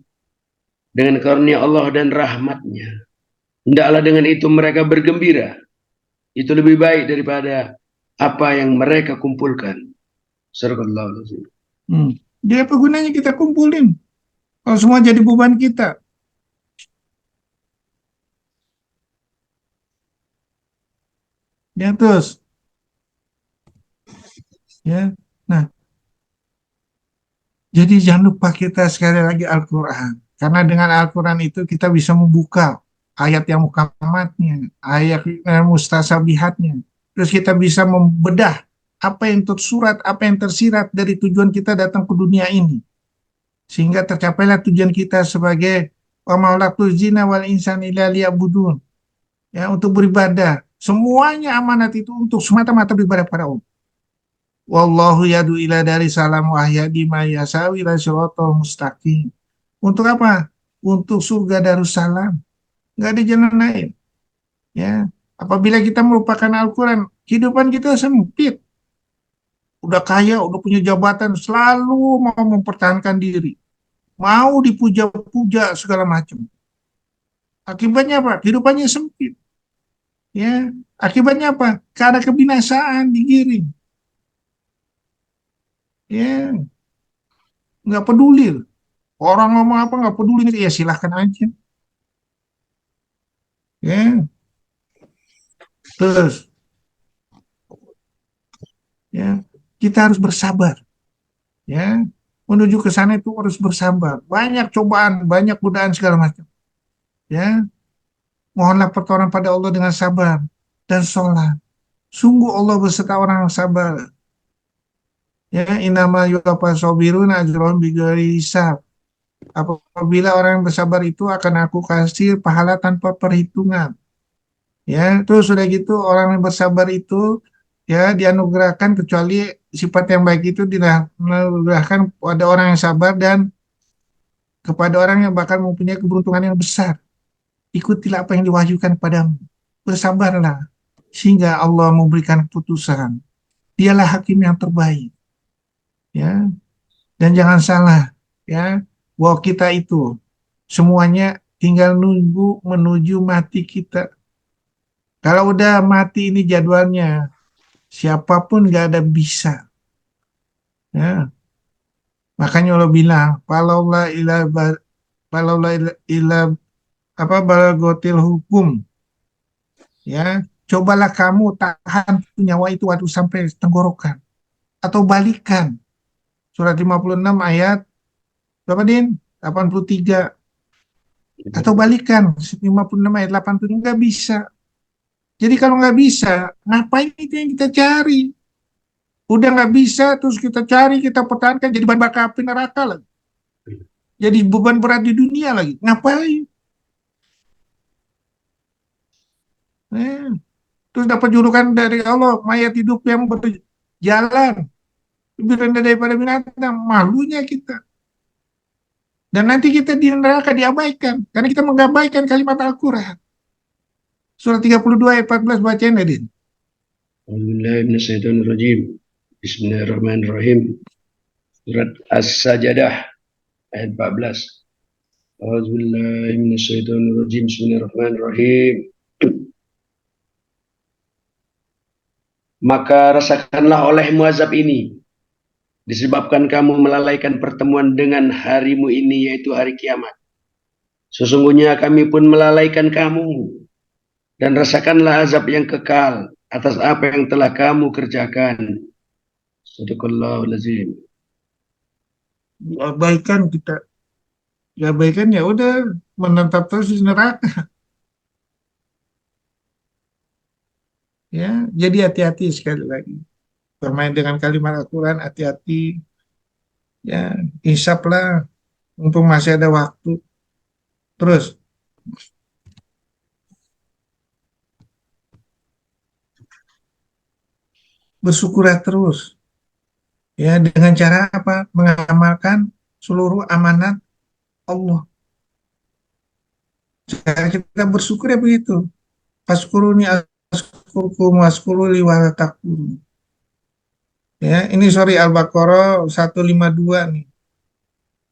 dengan karunia Allah dan rahmatnya, hendaklah dengan itu mereka bergembira. Itu lebih baik daripada apa yang mereka kumpulkan. Sadaqallahul azim. Dia apa gunanya kita kumpulin? Kalau semua jadi beban kita. Ya terus. Ya. Nah, jadi jangan lupa kita sekali lagi Al-Quran. Karena dengan Al-Quran itu kita bisa membuka ayat yang mukamatnya, ayat mustasabihatnya. Terus kita bisa membedah apa yang tersurat, apa yang tersirat dari tujuan kita datang ke dunia ini. Sehingga tercapailah tujuan kita sebagai wa maulatul zina wal insan illa liya'budun. Ya, untuk beribadah. Semuanya amanat itu untuk semata-mata beribadah pada Allah. Wallahu yadu ila dari salam wahyadi mayasawi la syiratal mustaqim. Untuk apa? Untuk surga Darussalam. Nggak ada jalan lain. Ya, apabila kita melupakan Al-Quran, kehidupan kita sempit. Udah kaya, udah punya jabatan, selalu mau mempertahankan diri. Mau dipuja-puja segala macam. Akibatnya apa? Kehidupannya sempit. Ya, akibatnya apa? Karena kebinasaan digiring. Ya, nggak peduli. Orang ngomong apa nggak peduli, ya silahkan aja. Ya, terus ya kita harus bersabar. Ya, menuju ke sana itu harus bersabar. Banyak cobaan, banyak godaan segala macam. Ya, mohonlah pertolongan pada Allah dengan sabar dan sholat. Sungguh Allah beserta orang yang sabar. Ya, inama yuwaffa sabiruna ajrahum bighairi hisab. Apabila orang yang bersabar itu akan aku kasih pahala tanpa perhitungan. Ya, terus sudah gitu orang yang bersabar itu ya dianugerahkan, kecuali sifat yang baik itu dianugerahkan pada orang yang sabar dan kepada orang yang bakal mempunyai keberuntungan yang besar. Ikutilah apa yang diwahyukan padamu. Bersabarlah sehingga Allah memberikan keputusan. Dialah hakim yang terbaik. Ya, dan jangan salah ya bahwa kita itu semuanya tinggal nunggu menuju mati kita. Kalau udah mati ini jadwalnya, siapapun nggak ada bisa. Ya, makanya Allah bilang, ila apa balagotil hukum. Ya, cobalah kamu tahan nyawa itu waktu sampai tenggorokan atau balikan. Surat 56 ayat berapa, Din? 83. Atau balikan 56 ayat 87, nggak bisa. Jadi kalau nggak bisa, ngapain itu yang kita cari? Udah nggak bisa, terus kita cari, kita pertahankan, jadi bahan bakar api neraka lagi. Jadi beban berat di dunia lagi. Ngapain? Eh, terus dapat julukan dari Allah, mayat hidup yang berjalan. Lebih rendah daripada binatang. Malunya kita. Dan nanti kita di neraka diabaikan. Karena kita mengabaikan kalimat Al-Quran. Surah 32 ayat 14 bacain Nadine. Bismillahirrahmanirrahim. Bismillahirrahmanirrahim. Surat As-Sajadah ayat 14. Bismillahirrahmanirrahim. Bismillahirrahmanirrahim. Maka rasakanlah olehmu azab ini, disebabkan kamu melalaikan pertemuan dengan harimu ini, yaitu hari kiamat. Sesungguhnya kami pun melalaikan kamu, dan rasakanlah azab yang kekal atas apa yang telah kamu kerjakan. Sadaqallahul azim. Diabaikan kita. Diabaikan ya udah menetap terus di neraka. Ya, jadi hati-hati sekali lagi. Bermain dengan kalimat Al-Quran, hati-hati. Ya, insaplah, mumpung masih ada waktu. Terus, bersyukurlah terus. Ya, dengan cara apa? Mengamalkan seluruh amanat Allah. Cara kita bersyukur ya begitu. Faskuruni askurkum waskuru liwala takfurun. Ya, ini sorry Al-Baqarah 152 nih.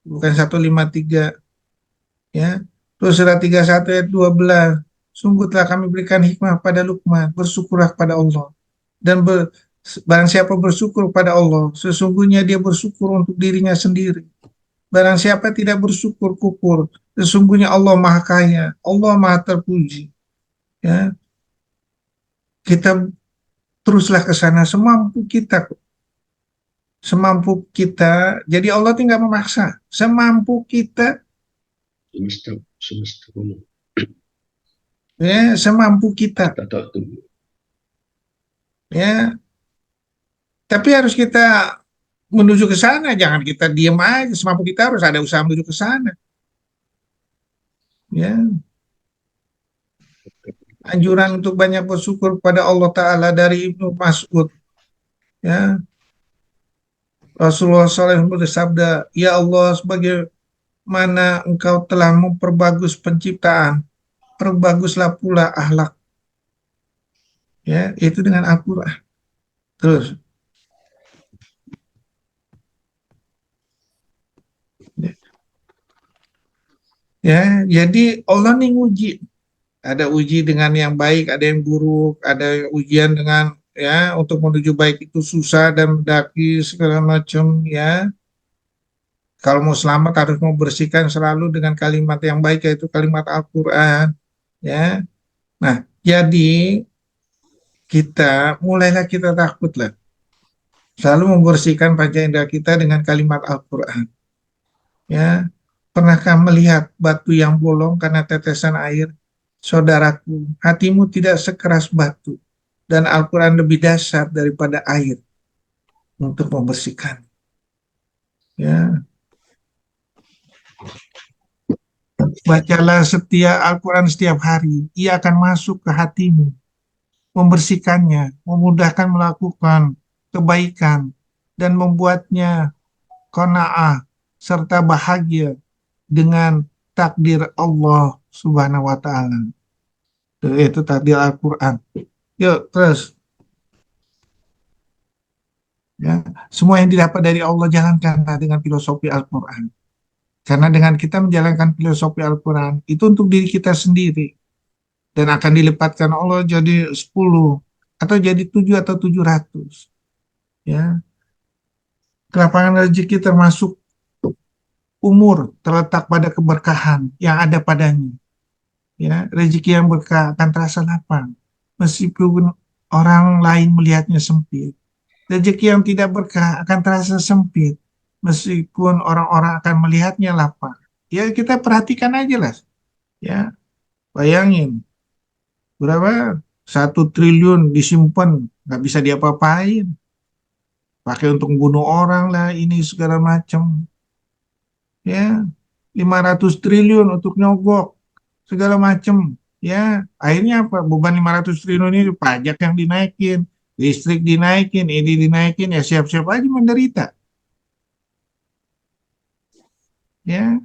Bukan 153. Ya. Terus surat 31 ayat 12. Sungguh telah kami berikan hikmah pada Luqman, bersyukurlah kepada Allah. Dan barang siapa bersyukur pada Allah, sesungguhnya dia bersyukur untuk dirinya sendiri. Barang siapa tidak bersyukur, kufur, sesungguhnya Allah Maha Kaya, Allah Maha Terpuji. Ya, kita teruslah ke sana semampu kita, semampu kita. Jadi Allah tidak memaksa, semampu kita, Semesta ya, semampu kita, ya. Tapi harus kita menuju ke sana, jangan kita diam aja. Semampu kita harus ada usaha menuju ke sana. Ya, anjuran untuk banyak bersyukur pada Allah Ta'ala dari Ibnu Mas'ud. Ya, Rasulullah SAW bersabda, Ya Allah, sebagaimana engkau telah memperbagus penciptaan, perbaguslah pula akhlak. Ya, itu dengan Al-Quran. Terus, ya, jadi Allah nih nguji. Ada uji dengan yang baik, ada yang buruk, ada ujian dengan ya untuk menuju baik itu susah dan mendaki segala macam ya. Kalau mau selamat harus membersihkan selalu dengan kalimat yang baik yaitu kalimat Al-Qur'an ya. Nah, jadi mulailah kita takutlah. Selalu membersihkan panca indera kita dengan kalimat Al-Qur'an. Ya. Pernahkah melihat batu yang bolong karena tetesan air? Saudaraku, hatimu tidak sekeras batu dan Al-Quran lebih dahsyat daripada air untuk membersihkan. Ya, bacalah Al-Quran setiap hari, ia akan masuk ke hatimu, membersihkannya, memudahkan melakukan kebaikan dan membuatnya qanaah serta bahagia dengan takdir Allah Subhanahu wa Ta'ala. Itu takdir Al-Quran. Yuk, terus. Ya, semua yang didapat dari Allah jalankanlah dengan filosofi Al-Quran. Karena dengan kita menjalankan filosofi Al-Quran, itu untuk diri kita sendiri. Dan akan dilipatkan Allah jadi 10, atau jadi 7 atau 700. Ya. Kelapangan rezeki termasuk umur terletak pada keberkahan yang ada padanya. Ya, rezeki yang berkah akan terasa lapang meskipun orang lain melihatnya sempit. Rezeki yang tidak berkah akan terasa sempit meskipun orang-orang akan melihatnya lapang. Ya kita perhatikan aja lah. Ya, bayangin berapa 1 triliun disimpan nggak bisa diapa-apain. pakai untuk bunuh orang lah, ini segala macam. Ya, 500 triliun untuk nyogok segala macam. Ya, akhirnya apa? Beban 500 triliun ini pajak yang dinaikin, listrik dinaikin, ini dinaikin, ya siap-siap aja menderita. Ya,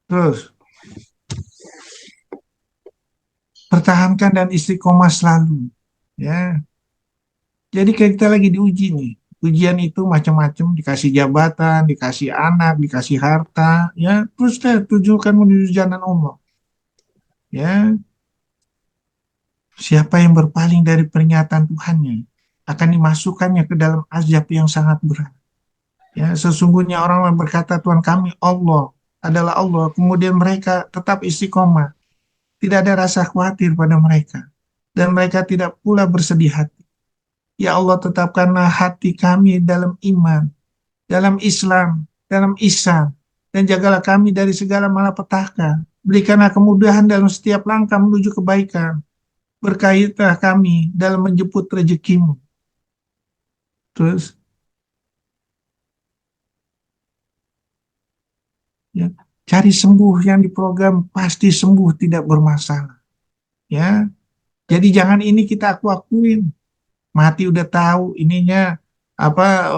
terus pertahankan dan istiqomah selalu. Ya, jadi kita lagi diuji nih. Ujian itu macam-macam, dikasih jabatan, dikasih anak, dikasih harta, ya terus deh tujukan menuju jalan Allah. Ya, siapa yang berpaling dari peringatan Tuhannya akan dimasukkannya ke dalam azab yang sangat berat. Ya, sesungguhnya orang yang berkata Tuhan kami Allah adalah Allah, kemudian mereka tetap istiqomah, tidak ada rasa khawatir pada mereka, dan mereka tidak pula bersedih hati. Ya Allah, tetapkanlah hati kami dalam iman, dalam Islam, dalam ihsan, dan jagalah kami dari segala malapetaka. Berikanlah kemudahan dalam setiap langkah menuju kebaikan. Berkailah kami dalam menjemput rezekimu. Terus, ya, cari sembuh yang diprogram pasti sembuh tidak bermasalah. Ya, jadi jangan ini kita akuin. Mati udah tahu ininya apa,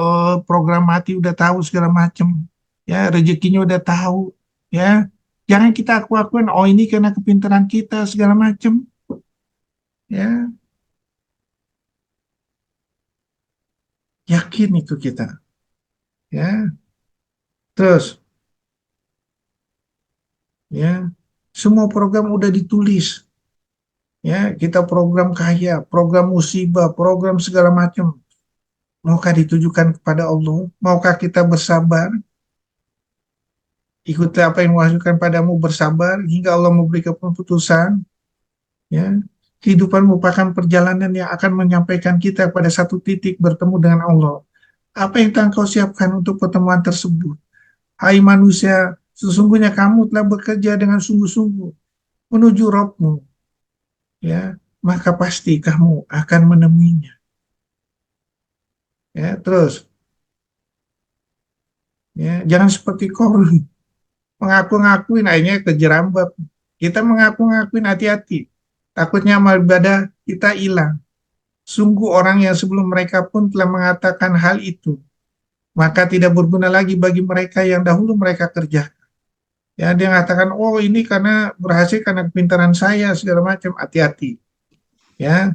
program mati udah tahu segala macam. Ya, rezekinya udah tahu. Ya, jangan kita akuin. Oh ini karena kepintaran kita segala macam. Ya, yakin itu kita. Ya, terus ya semua program udah ditulis. Ya, kita program kaya, program musibah, program segala macam. Maukah ditujukan kepada Allah? Maukah kita bersabar? Ikuti apa yang diwahyukan padamu, bersabar hingga Allah memberi keputusan. Ya, kehidupan merupakan perjalanan yang akan menyampaikan kita pada satu titik bertemu dengan Allah. Apa yang telah kau siapkan untuk pertemuan tersebut? Hai manusia, sesungguhnya kamu telah bekerja dengan sungguh-sungguh menuju Rabbmu. Ya, maka pasti kamu akan menemuinya. Ya, terus ya, jangan seperti Korun mengaku-ngakuin akhirnya kejerambat. Kita mengaku-ngakuin, hati-hati. Takutnya amal ibadah kita hilang. Sungguh orang yang sebelum mereka pun telah mengatakan hal itu, maka tidak berguna lagi bagi mereka yang dahulu mereka kerja. Ya, dia mengatakan, oh ini karena berhasil karena kepintaran saya segala macam. Hati-hati. Ya,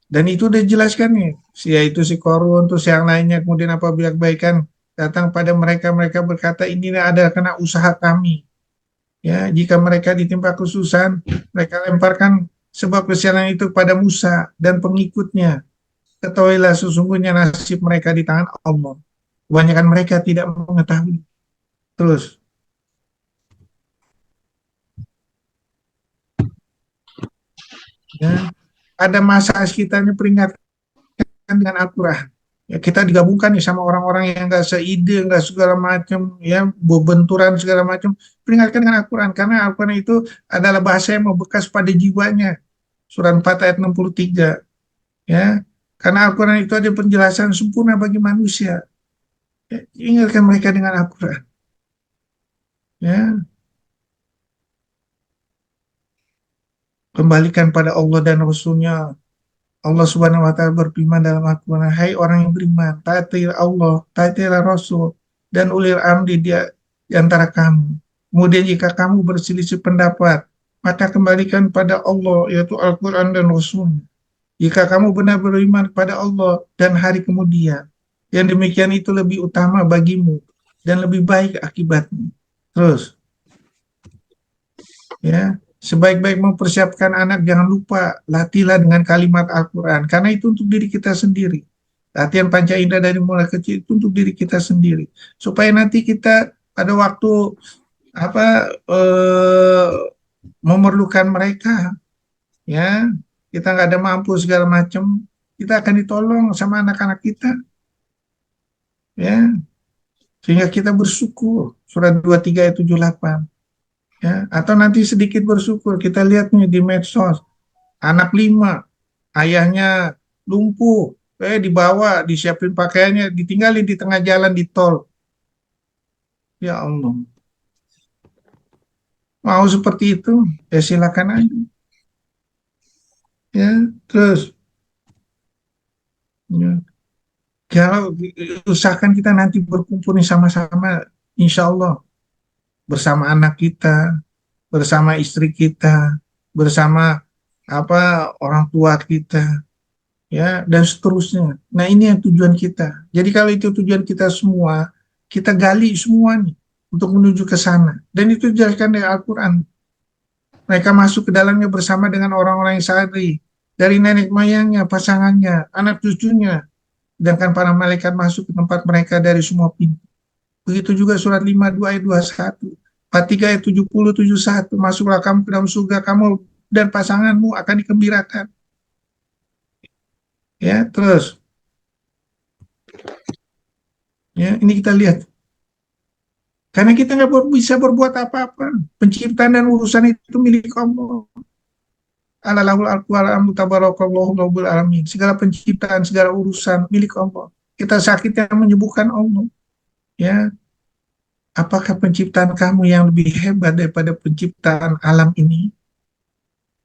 dan itu udah jelaskan nih, yaitu si Korun, terus yang lainnya, kemudian apabila kebaikan datang pada mereka, mereka berkata ini adalah karena usaha kami. Ya, jika mereka ditimpa kesusahan, mereka lemparkan sebab kesialan itu pada Musa dan pengikutnya. Ketahuilah sesungguhnya nasib mereka di tangan Allah. Kebanyakan mereka tidak mengetahui. Terus, ya, ada masa sekitarnya peringatkan dengan Al-Quran. Ya, kita digabungkan nih sama orang-orang yang nggak seide, nggak segala macam, ya, benturan segala macam. Peringatkan dengan Al-Quran, karena Al-Quran itu adalah bahasa yang membekas pada jiwanya. Surat 4 ayat 63. Ya, karena Al-Quran itu ada penjelasan sempurna bagi manusia. Ya, ingatkan mereka dengan Al-Quran. Ya, kembalikan pada Allah dan Rasulnya. Allah Subhanahu wa taala berfirman dalam Al-Quran, hai orang yang beriman, taatilah Allah, taatilah Rasul, dan ulil amri di antara kamu. Kemudian jika kamu berselisih pendapat, maka kembalikan pada Allah, yaitu Al-Quran dan Rasul. Jika kamu benar beriman kepada Allah dan hari kemudian, yang demikian itu lebih utama bagimu dan lebih baik akibatnya. Terus, ya, sebaik-baik mempersiapkan anak, jangan lupa latihlah dengan kalimat Al-Quran, karena itu untuk diri kita sendiri. Latihan panca indera dari mulai kecil itu untuk diri kita sendiri, supaya nanti kita pada waktu apa, memerlukan mereka, ya, kita nggak ada mampu segala macam, kita akan ditolong sama anak-anak kita, ya, sehingga kita bersyukur. Surat 23 ayat 78. Ya, atau nanti sedikit bersyukur, kita lihat nih di medsos, anak 5, ayahnya lumpuh, dibawa, disiapin pakaiannya, ditinggalin di tengah jalan di tol. Ya Allah, mau seperti itu, ya silakan aja. Ya, terus ya, kalau usahakan kita nanti berkumpul nih sama-sama, insya Allah bersama anak kita, bersama istri kita, bersama orang tua kita, ya dan seterusnya. Nah ini yang tujuan kita. Jadi kalau itu tujuan kita semua, kita gali semua nih untuk menuju ke sana. Dan itu dijelaskan dari Al-Quran. Mereka masuk ke dalamnya bersama dengan orang-orang yang saleh, dari nenek moyangnya, pasangannya, anak cucunya. Sedangkan para malaikat masuk ke tempat mereka dari semua pintu. Begitu juga surat 52 ayat 21. 43 ayat 70, 71. Masuklah kamu ke dalam surga, kamu dan pasanganmu akan dikembirakan. Ya, terus. Ya, ini kita lihat. Karena kita nggak bisa berbuat apa-apa. Penciptaan dan urusan itu milik Allah. Alalahul al-Quran tabarakallahu rabbul alamin. Segala penciptaan, segala urusan milik Allah. Kita sakit yang menyembuhkan Allah. Ya, apakah penciptaan kamu yang lebih hebat daripada penciptaan alam ini?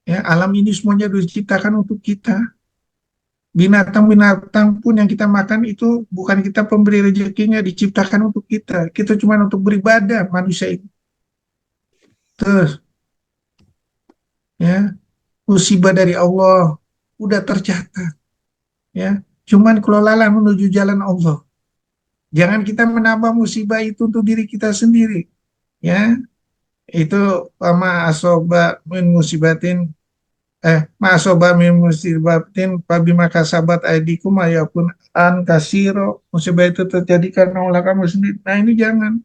Ya, alam ini semuanya diciptakan untuk kita. Binatang-binatang pun yang kita makan itu bukan kita pemberi rezekinya, diciptakan untuk kita. Kita cuma untuk beribadah manusia itu. Terus, ya, musibah dari Allah udah tercatat. Ya, cuman kelolalah menuju jalan Allah. Jangan kita menambah musibah itu untuk diri kita sendiri. Ya, itu ma asoba min musibatin ma'asoba min musibatin pabima kasabat aidikum ayakun an kasiro, musibah itu terjadi karena ulah kamu sendiri. Nah ini jangan,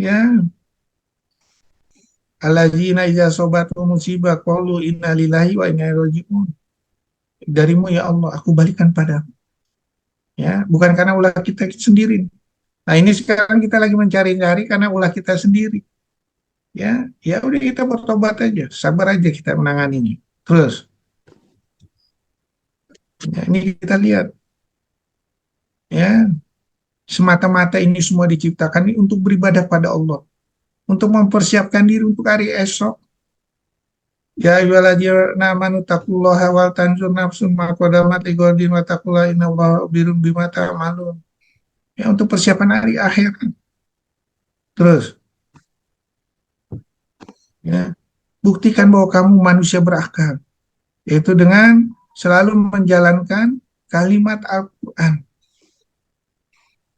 ya, alladzina idza sobatu musibah qalu inna lillahi wa inna ilaihi raji'un. Darimu ya Allah aku balikan padamu, ya, bukan karena ulah kita sendiri. Nah ini sekarang kita lagi mencari-cari karena ulah kita sendiri, ya, ya udah kita bertobat aja, sabar aja kita menanganinya. Terus, ya, ini kita lihat, ya, semata-mata ini semua diciptakan ini untuk beribadah pada Allah, untuk mempersiapkan diri untuk hari esok. Ya ayyuhalladzina amanu taqullaha wal tanzur nafsum ma qaddamat lighadin wa taqullaha innallaha birum bima ta'malun. Ya untuk persiapan hari akhir. Terus, ya, buktikan bahwa kamu manusia berakal, yaitu dengan selalu menjalankan kalimat Al-Qur'an.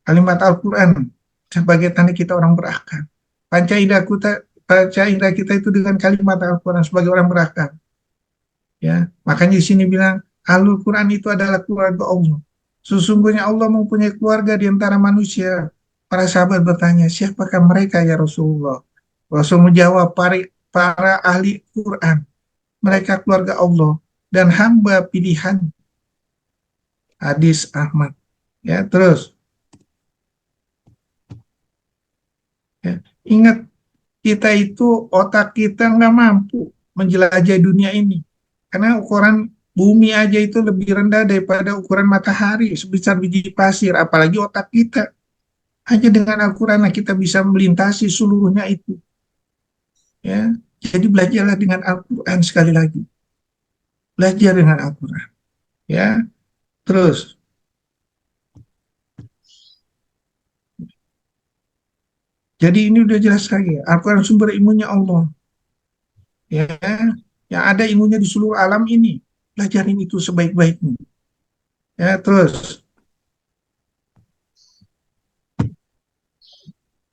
Kalimat Al-Quran sebagai tanda kita orang berakal. Panca indera kita itu dengan kalimat Al-Quran sebagai orang berakal. Ya, makanya di sini bilang Al-Quran itu adalah keluarga Allah. Sesungguhnya Allah mempunyai keluarga di antara manusia. Para sahabat bertanya, siapakah mereka ya Rasulullah? Rasul menjawab, para ahli Quran. Mereka keluarga Allah dan hamba pilihan. Hadis Ahmad. Ya, terus. Ya. Ingat, kita itu otak kita nggak mampu menjelajah dunia ini. Karena ukuran bumi aja itu lebih rendah daripada ukuran matahari, sebesar biji pasir. Apalagi otak kita. Hanya dengan Al-Quran kita bisa melintasi seluruhnya itu. Ya, jadi belajarlah dengan Al-Quran sekali lagi. Belajar dengan Al-Quran. Ya, terus. Jadi ini udah jelas lagi. Al-Quran sumber ilmunya Allah. Ya, yang ada ilmunya di seluruh alam ini. Pelajarin itu sebaik-baiknya. Ya, terus.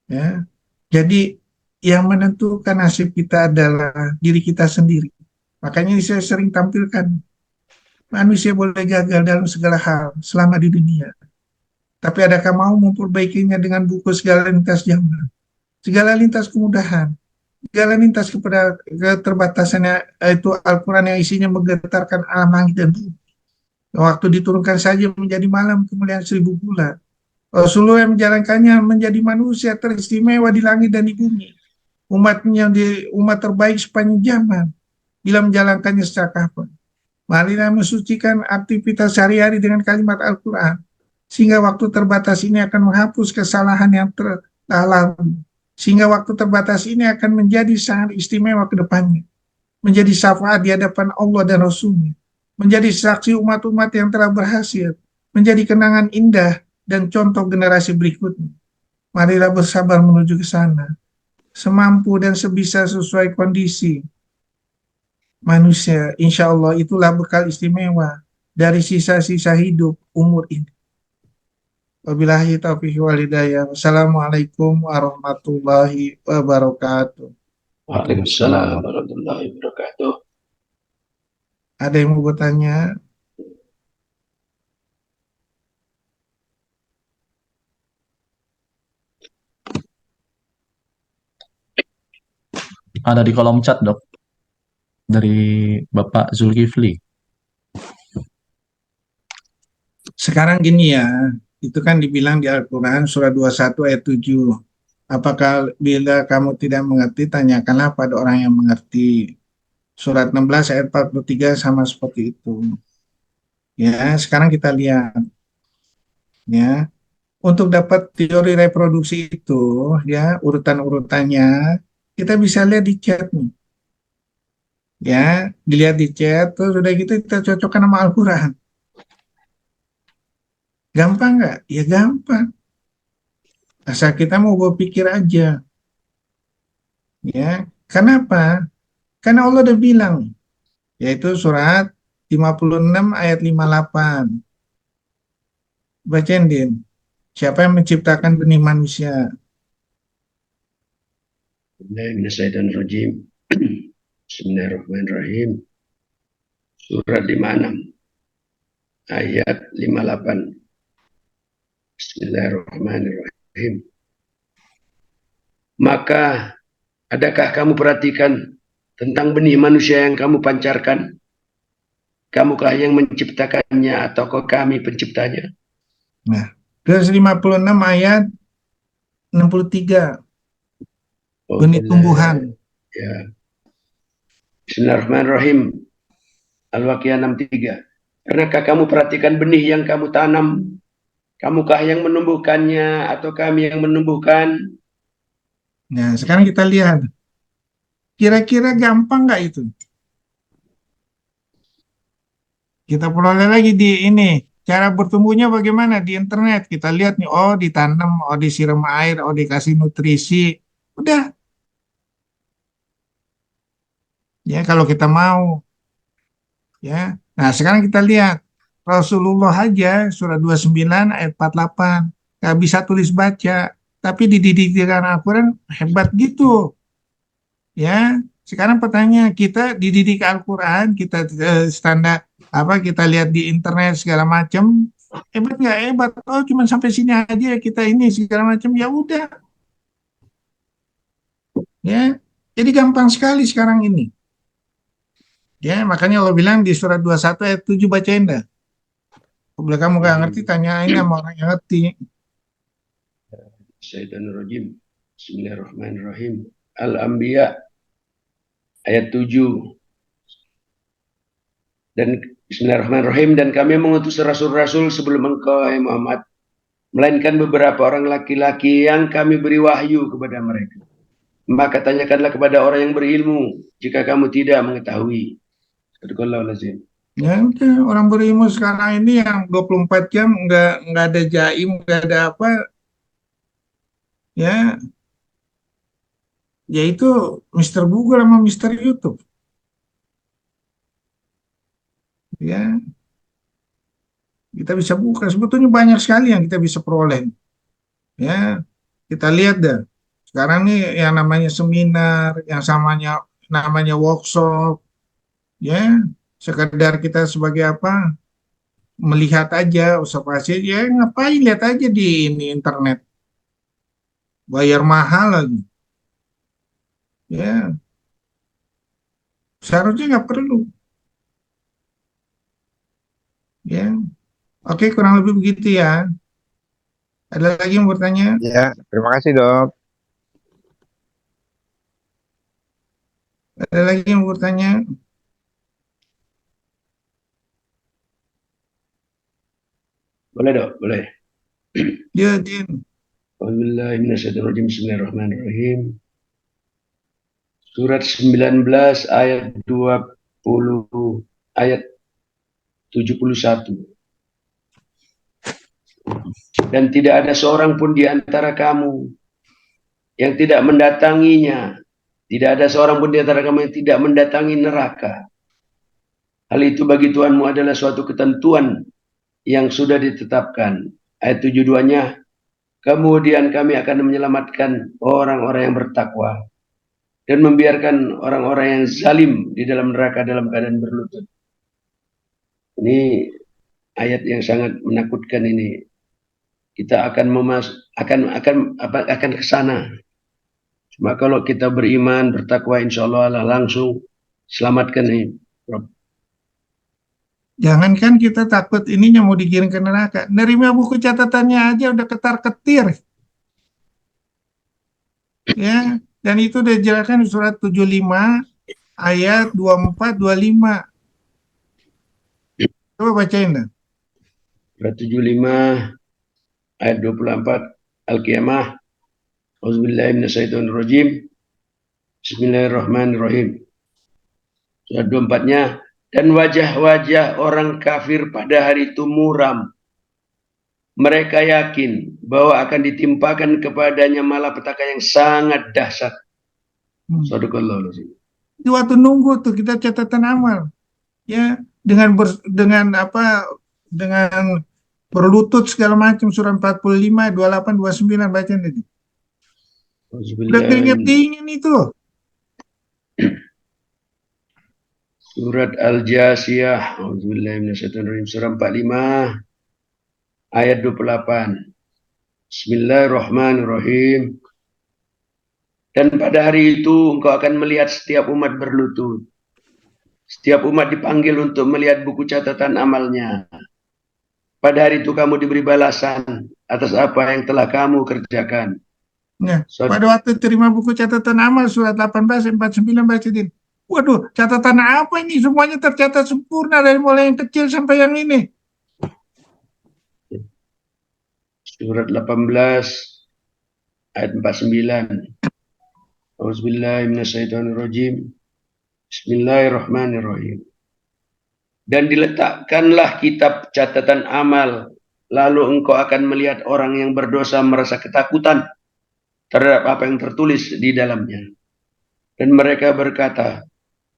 Ya, jadi yang menentukan nasib kita adalah diri kita sendiri. Makanya ini saya sering tampilkan. Manusia boleh gagal dalam segala hal selama di dunia. Tapi adakah mau memperbaikinya dengan buku segala lintas zaman, segala lintas kemudahan, segala lintas kepada keterbatasannya, itu Al-Quran yang isinya menggetarkan alam langit dan bumi. Waktu diturunkan saja menjadi malam kemuliaan 1000 bulan. Rasulullah yang menjalankannya menjadi manusia teristimewa di langit dan di bumi. Umat terbaik sepanjang zaman bila menjalankannya secara kafah. Marilah mensucikan aktivitas sehari-hari dengan kalimat Al-Quran, sehingga waktu terbatas ini akan menghapus kesalahan yang telah lalu. Sehingga waktu terbatas ini akan menjadi sangat istimewa ke depannya, menjadi syafaat di hadapan Allah dan Rasul-Nya, menjadi saksi umat-umat yang telah berhasil, menjadi kenangan indah dan contoh generasi berikutnya. Marilah bersabar menuju ke sana, semampu dan sebisa sesuai kondisi manusia. Insya Allah itulah bekal istimewa dari sisa-sisa hidup umur ini. Wabillahi taufiq wal hidayah. Wassalamualaikum warahmatullahi wabarakatuh. Waalaikumsalam warahmatullahi wabarakatuh. Ada yang mau bertanya? Ada di kolom chat, Dok, dari Bapak Zulkifli. Sekarang gini ya, itu kan dibilang di Al-Quran surah 21 ayat 7. Apakah bila kamu tidak mengerti, tanyakanlah pada orang yang mengerti. Surat 16 ayat 43 sama seperti itu. Ya, sekarang kita lihat ya. Untuk dapat teori reproduksi itu ya, urutan-urutannya kita bisa lihat di chat nih. Ya, dilihat di chat terus udah gitu kita cocokkan sama Al-Quran. Gampang nggak? Ya gampang. Asal kita mau berpikir aja. Ya, kenapa? Karena Allah udah bilang, yaitu surat 56 ayat 58. Bacain, Din. Siapa yang menciptakan benih manusia? Bismillahirrahmanirrahim. Bismillahirrahmanirrahim. Surat 56 ayat 58. Bismillahirrahmanirrahim. Maka adakah kamu perhatikan tentang benih manusia yang kamu pancarkan? Kamukah yang menciptakannya ataukah kami penciptanya? Nah, terus 56 ayat 63. Oh, Benih tumbuhan. ya. Bismillahirrahmanirrahim. Al-Waqiah 63. Karena kamu perhatikan benih yang kamu tanam? Kamukah yang menumbuhkannya atau kami yang menumbuhkan? Nah, sekarang kita lihat. Kira-kira gampang nggak itu? Kita peroleh lagi di ini. Cara bertumbuhnya bagaimana di internet? Kita lihat nih, oh ditanam, oh disiram air, oh dikasih nutrisi. Udah, ya kalau kita mau. Ya. Nah, sekarang kita lihat. Rasulullah aja, surah 29 ayat 48. Nggak bisa tulis baca. Tapi dididik dengan Al-Quran hebat gitu. Ya, sekarang pertanyaan kita dididik Al-Quran, kita standar apa kita lihat di internet segala macam, hebat nggak hebat? Oh, cuma sampai sini aja kita ini segala macam ya udah, ya. Jadi gampang sekali sekarang ini. Ya, makanya Allah bilang di surat 21 ayat 7 bacain dah. Kalau kamu nggak ngerti, tanyain sama orang yang ngerti. Syaitanirrajim. Bismillahirrahmanirrahim. Al-Anbiya ayat 7. Dan Bismillahirrahmanirrahim. Dan kami mengutus rasul-rasul sebelum engkau, hai Muhammad, melainkan beberapa orang laki-laki yang kami beri wahyu kepada mereka. Maka tanyakanlah kepada orang yang berilmu jika kamu tidak mengetahui. Sadaqallahul-azim. Ya udah, orang berilmu sekarang ini yang 24 jam nggak ada jaim, nggak ada apa, ya, yaitu Mister Google sama Mister YouTube. Ya, kita bisa buka. Sebetulnya banyak sekali yang kita bisa peroleh. Ya, kita lihat deh. Sekarang nih yang namanya seminar, yang samanya namanya workshop, ya, sekedar kita sebagai apa? Melihat aja, observasi, ya ngapain lihat aja di ini internet. Bayar mahal lagi. Ya, seharusnya nggak perlu. Ya, oke kurang lebih begitu ya. Ada lagi yang bertanya? Ya, terima kasih dok. Ada lagi yang bertanya? Boleh dok, boleh. Ya, Din. Bismillahirrahmanirrahim. Surat 19 ayat 20 ayat 71. Dan tidak ada seorang pun di antara kamu yang tidak mendatanginya. Tidak ada seorang pun di antara kamu yang tidak mendatangi neraka. Hal itu bagi Tuhanmu adalah suatu ketentuan yang sudah ditetapkan. Ayat 72-nya, kemudian kami akan menyelamatkan orang-orang yang bertakwa dan membiarkan orang-orang yang zalim di dalam neraka dalam keadaan berlutut. Ini ayat yang sangat menakutkan ini. Kita akan ke sana. Cuma kalau kita beriman, bertakwa, insya Allah langsung selamatkan ini. Jangankan kita takut ininya mau dikirim ke neraka. Nerima buku catatannya aja udah ketar-ketir. Ya, dan itu udah dijelaskan di surat 75 ayat 24 25. Coba bacain dah. Surat 75 ayat 24 Al-Qiyamah. Auzubillahiminasyaitonirrajim. Bismillahirrahmanirrahim. Surat 24-nya, dan wajah-wajah orang kafir pada hari itu muram. Mereka yakin bahwa akan ditimpakan kepadanya malapetaka yang sangat dahsyat. Sadaqallahu alazim. Di waktu nunggu tuh kita catatan amal. Ya, dengan dengan berlutut segala macam surah 45, 28, 29 bacain tadi. Udah keringet dingin itu. Surat Al-Jasiyah. Auzubillahiminasyaitonirrajim. Surah 45 ayat 28. Bismillahirrahmanirrahim. Dan pada hari itu engkau akan melihat setiap umat berlutut. Setiap umat dipanggil untuk melihat buku catatan amalnya. Pada hari itu kamu diberi balasan atas apa yang telah kamu kerjakan. Nah, pada waktu terima buku catatan amal surat 18 49 bacain. Waduh, catatan apa ini? Semuanya tercatat sempurna dari mulai yang kecil sampai yang ini. Surat 18 ayat 49. Auzubillahiminasyaitonirrajim. Bismillahirrahmanirrahim. Dan diletakkanlah kitab catatan amal, lalu engkau akan melihat orang yang berdosa merasa ketakutan terhadap apa yang tertulis di dalamnya. Dan mereka berkata,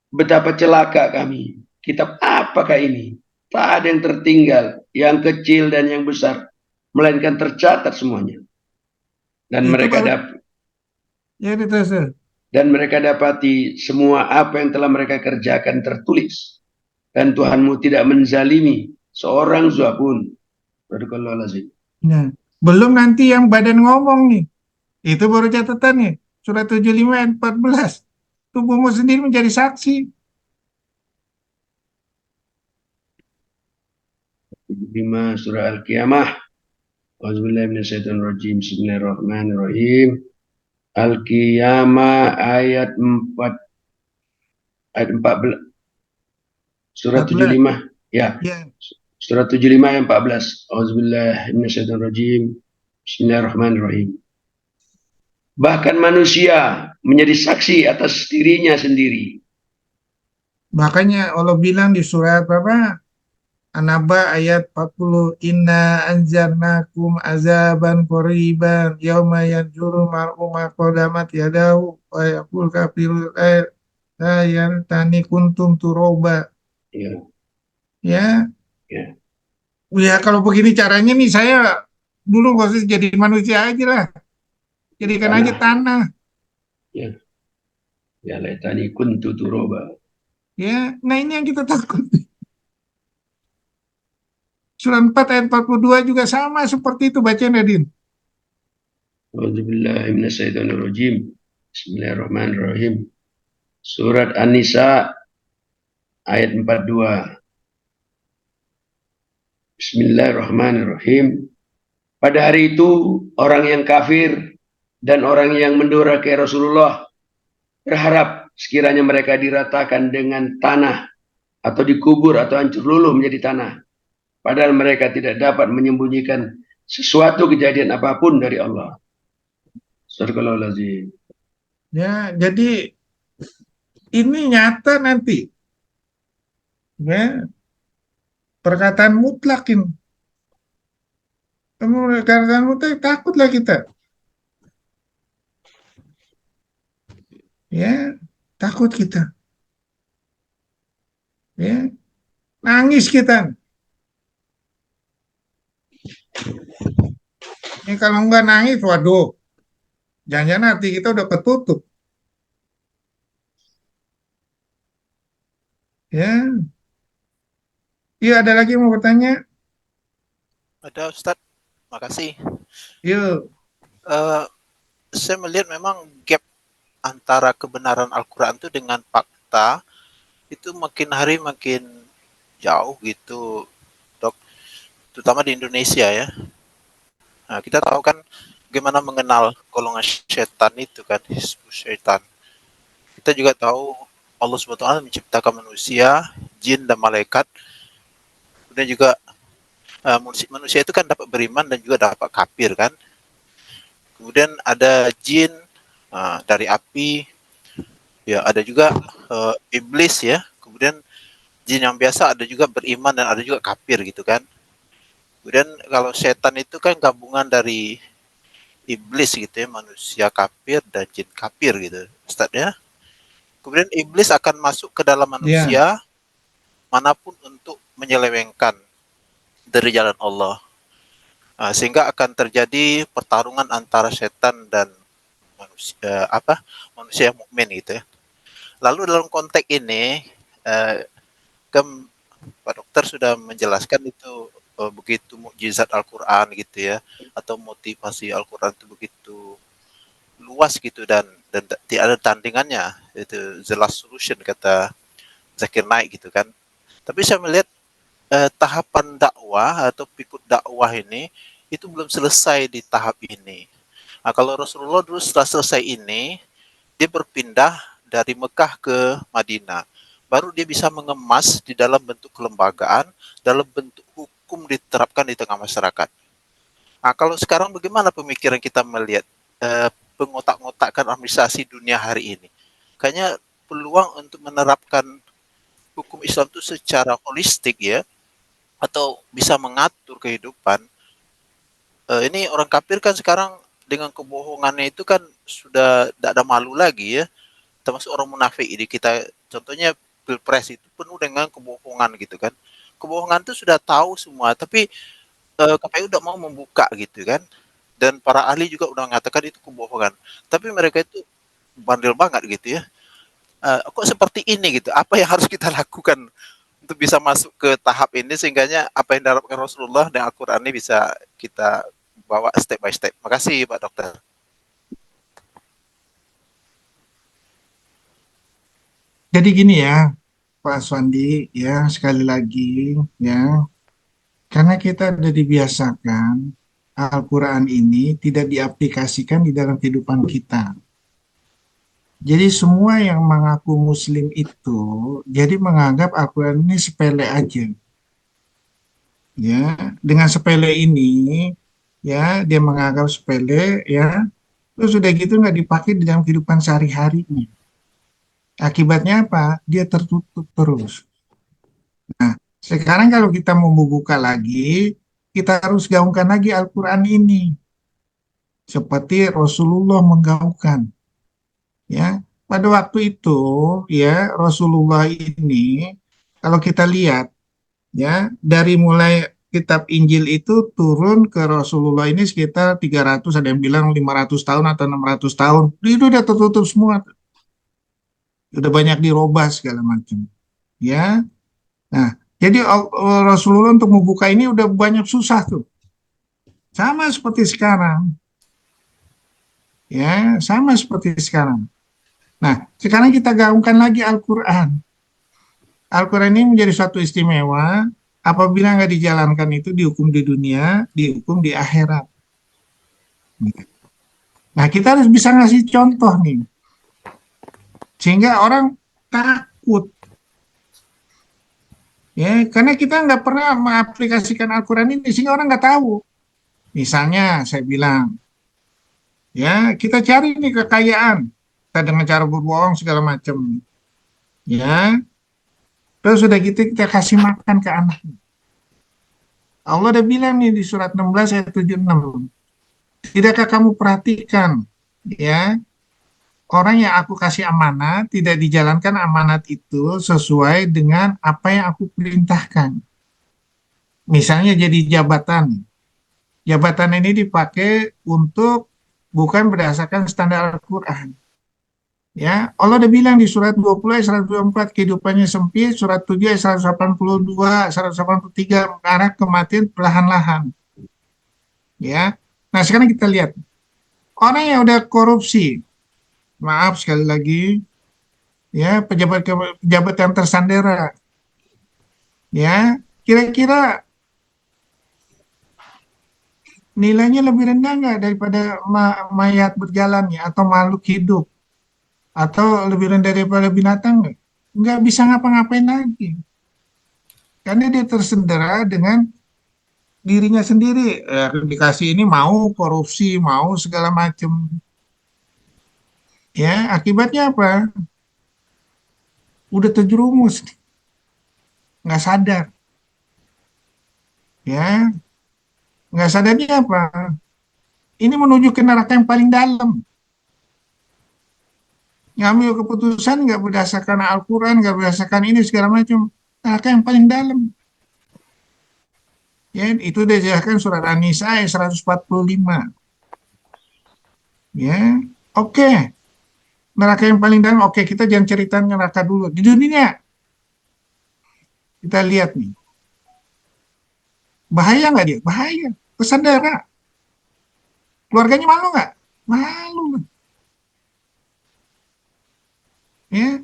betapa celaka kami, kitab apakah ini? Tak ada yang tertinggal, yang kecil dan yang besar, melainkan tercatat semuanya. Dan mereka dapati semua apa yang telah mereka kerjakan tertulis. Dan Tuhanmu tidak menzalimi seorang zua pun. Nah, belum nanti yang badan ngomong nih. Itu baru catatannya. Surat 75 ayat 14. Tubuhmu sendiri menjadi saksi. 75 surah Al-Qiyamah. Auzubillahiminasyaitonirrajim. Bismillahirrahmanirrahim. Al-Qiyamah ayat 4 ayat 14. Surat 75. Ya. Surat 75 ayat 14. Auzubillahiminasyaitonirrajim. Bismillahirrahmanirrahim. Bahkan manusia menjadi saksi atas dirinya sendiri. Makanya Allah bilang di surat berapa? An-Naba ayat 40, inna anzarnakum azaban qariban yauma yanzuru mar'u ma qadamat yadahu wa yaqul kafiru ayat tani kuntum turoba. Ya. Ya kalau begini caranya nih saya dulu nggak usah jadi manusia aja lah. Jadikan aja tanah. Ya laitani kuntu turoba. Ya, nah ini yang kita takut. Surah 4 ayat 42 juga sama seperti itu, baca Nadine. Auzubillahiminasyaitonirrajim. Bismillahirrahmanirrahim. Surat An-Nisa ayat 42. Bismillahirrahmanirrahim. Pada hari itu orang yang kafir dan orang yang mendurhakai Rasulullah berharap sekiranya mereka diratakan dengan tanah atau dikubur atau hancur luluh menjadi tanah. padahal mereka tidak dapat menyembunyikan sesuatu kejadian apapun dari Allah. Astagfirullahaladzim. Ya, jadi ini nyata nanti. Ya, perkataan mutlak ini. Kamu perkataan mutlak, takutlah kita. Ya, takut kita. Ya, nangis kita. Ini kalau nggak nangis, waduh, jangan-jangan hati kita udah ketutup. Ya, iya ada lagi yang mau bertanya? Ada Ustadz, makasih. Yuk, Eh, saya melihat memang gap antara kebenaran Al-Quran itu dengan fakta itu makin hari makin jauh gitu, dok. Terutama di Indonesia ya. Nah, kita tahu kan gimana mengenal golongan setan itu kan, Hizbus Syaitan. Kita juga tahu Allah SWT menciptakan manusia, jin dan malaikat. Kemudian juga manusia itu kan dapat beriman dan juga dapat kafir kan. Kemudian ada jin dari api, ya ada juga iblis ya. Kemudian jin yang biasa ada juga beriman dan ada juga kafir gitu kan. Kemudian kalau setan itu kan gabungan dari iblis gitu ya, manusia kafir dan jin kafir gitu, Ustaz ya. Kemudian iblis akan masuk ke dalam ya, manusia manapun untuk menyelewengkan dari jalan Allah. Sehingga akan terjadi pertarungan antara setan dan manusia yang mukmin gitu ya. Lalu dalam konteks ini kan Pak Dokter sudah menjelaskan itu begitu mukjizat Al-Quran gitu ya, atau motivasi Al-Quran itu begitu luas gitu dan tidak ada tandingannya, itu the last solution kata Zakir Naik gitu kan. Tapi saya melihat tahapan dakwah atau pikut dakwah ini itu belum selesai di tahap ini. Nah, kalau Rasulullah dulu setelah selesai ini, dia berpindah dari Mekah ke Madinah. Baru dia bisa mengemas di dalam bentuk kelembagaan, dalam bentuk hukum diterapkan di tengah masyarakat. Nah, kalau sekarang bagaimana pemikiran kita melihat pengotak-ngotakan administrasi dunia hari ini? Kayaknya peluang untuk menerapkan hukum Islam itu secara holistik ya, atau bisa mengatur kehidupan. Ini orang kafir kan sekarang dengan kebohongannya itu kan sudah tidak ada malu lagi ya, termasuk orang munafik ini kita contohnya pilpres itu penuh dengan kebohongan gitu kan. Kebohongan itu sudah tahu semua, tapi KPU udah mau membuka gitu kan. Dan para ahli juga udah mengatakan itu kebohongan. Tapi mereka itu bandel banget gitu ya. Kok seperti ini gitu? Apa yang harus kita lakukan untuk bisa masuk ke tahap ini sehingganya apa yang diharapkan Rasulullah dan Al-Quran ini bisa kita bawa step by step. Makasih Pak Dokter. jadi gini ya, Pak Swandi, ya sekali lagi, ya, karena kita sudah dibiasakan Al-Quran ini tidak diaplikasikan di dalam kehidupan kita. Jadi semua yang mengaku Muslim itu, jadi menganggap Al-Quran ini sepele aja. Ya, dengan sepele ini, ya dia menganggap sepele, ya, terus sudah gitu nggak dipakai di dalam kehidupan sehari-harinya. Akibatnya apa? Dia tertutup terus. Nah, sekarang kalau kita mau membuka lagi, kita harus gaungkan lagi Al-Quran ini. Seperti Rasulullah menggaungkan. Ya, pada waktu itu, ya, Rasulullah ini, kalau kita lihat, ya, dari mulai kitab Injil itu turun ke Rasulullah ini sekitar 300, ada yang bilang 500 tahun atau 600 tahun. Itu udah tertutup semua. Udah banyak dirobah segala macam. Ya, nah, jadi Rasulullah untuk membuka ini udah banyak susah tuh. Sama seperti sekarang. Ya, sama seperti sekarang. Nah, sekarang kita gaungkan lagi Al-Quran. Al-Quran ini menjadi suatu istimewa. Apabila nggak dijalankan itu dihukum di dunia, dihukum di akhirat. Nah, kita harus bisa ngasih contoh nih. Sehingga orang takut. Ya, karena kita nggak pernah mengaplikasikan Al-Quran ini sehingga orang nggak tahu. Misalnya saya bilang, ya kita cari nih kekayaan, kita dengan cara berbohong segala macam, ya. Terus sudah gitu kita kasih makan ke anak. Allah udah bilang nih di surat 16 ayat 76. Tidakkah kamu perhatikan, ya, orang yang aku kasih amanat tidak dijalankan amanat itu sesuai dengan apa yang aku perintahkan. Misalnya jadi jabatan. Jabatan ini dipakai untuk bukan berdasarkan standar Al-Quran. Ya, Allah udah bilang di surat 20 ayat 124 kehidupannya sempit, surat 7 ayat 182, 183 mengarah kematian perlahan-lahan. Ya. Nah, sekarang kita lihat orang yang udah korupsi, maaf sekali lagi, ya pejabat yang tersandera, ya kira-kira nilainya lebih rendah nggak daripada mayat berjalan ya atau makhluk hidup atau lebih rendah daripada binatang nggak bisa ngapa-ngapain lagi karena dia tersandera dengan dirinya sendiri. Dikasih ini mau korupsi mau segala macam, ya akibatnya apa, udah terjerumus nggak sadar, ya nggak sadarnya apa, ini menuju ke neraka yang paling dalam. Ngambil keputusan nggak berdasarkan Al-Quran, nggak berdasarkan ini segala macam, neraka yang paling dalam. Ya, itu dijelaskan surat An-Nisa ayat 145. Ya, oke. Neraka yang paling dalam, oke kita jangan cerita neraka dulu. Di dunia, kita lihat nih. Bahaya nggak dia? Bahaya. Kesandera. Keluarganya malu nggak? Malu. Ya,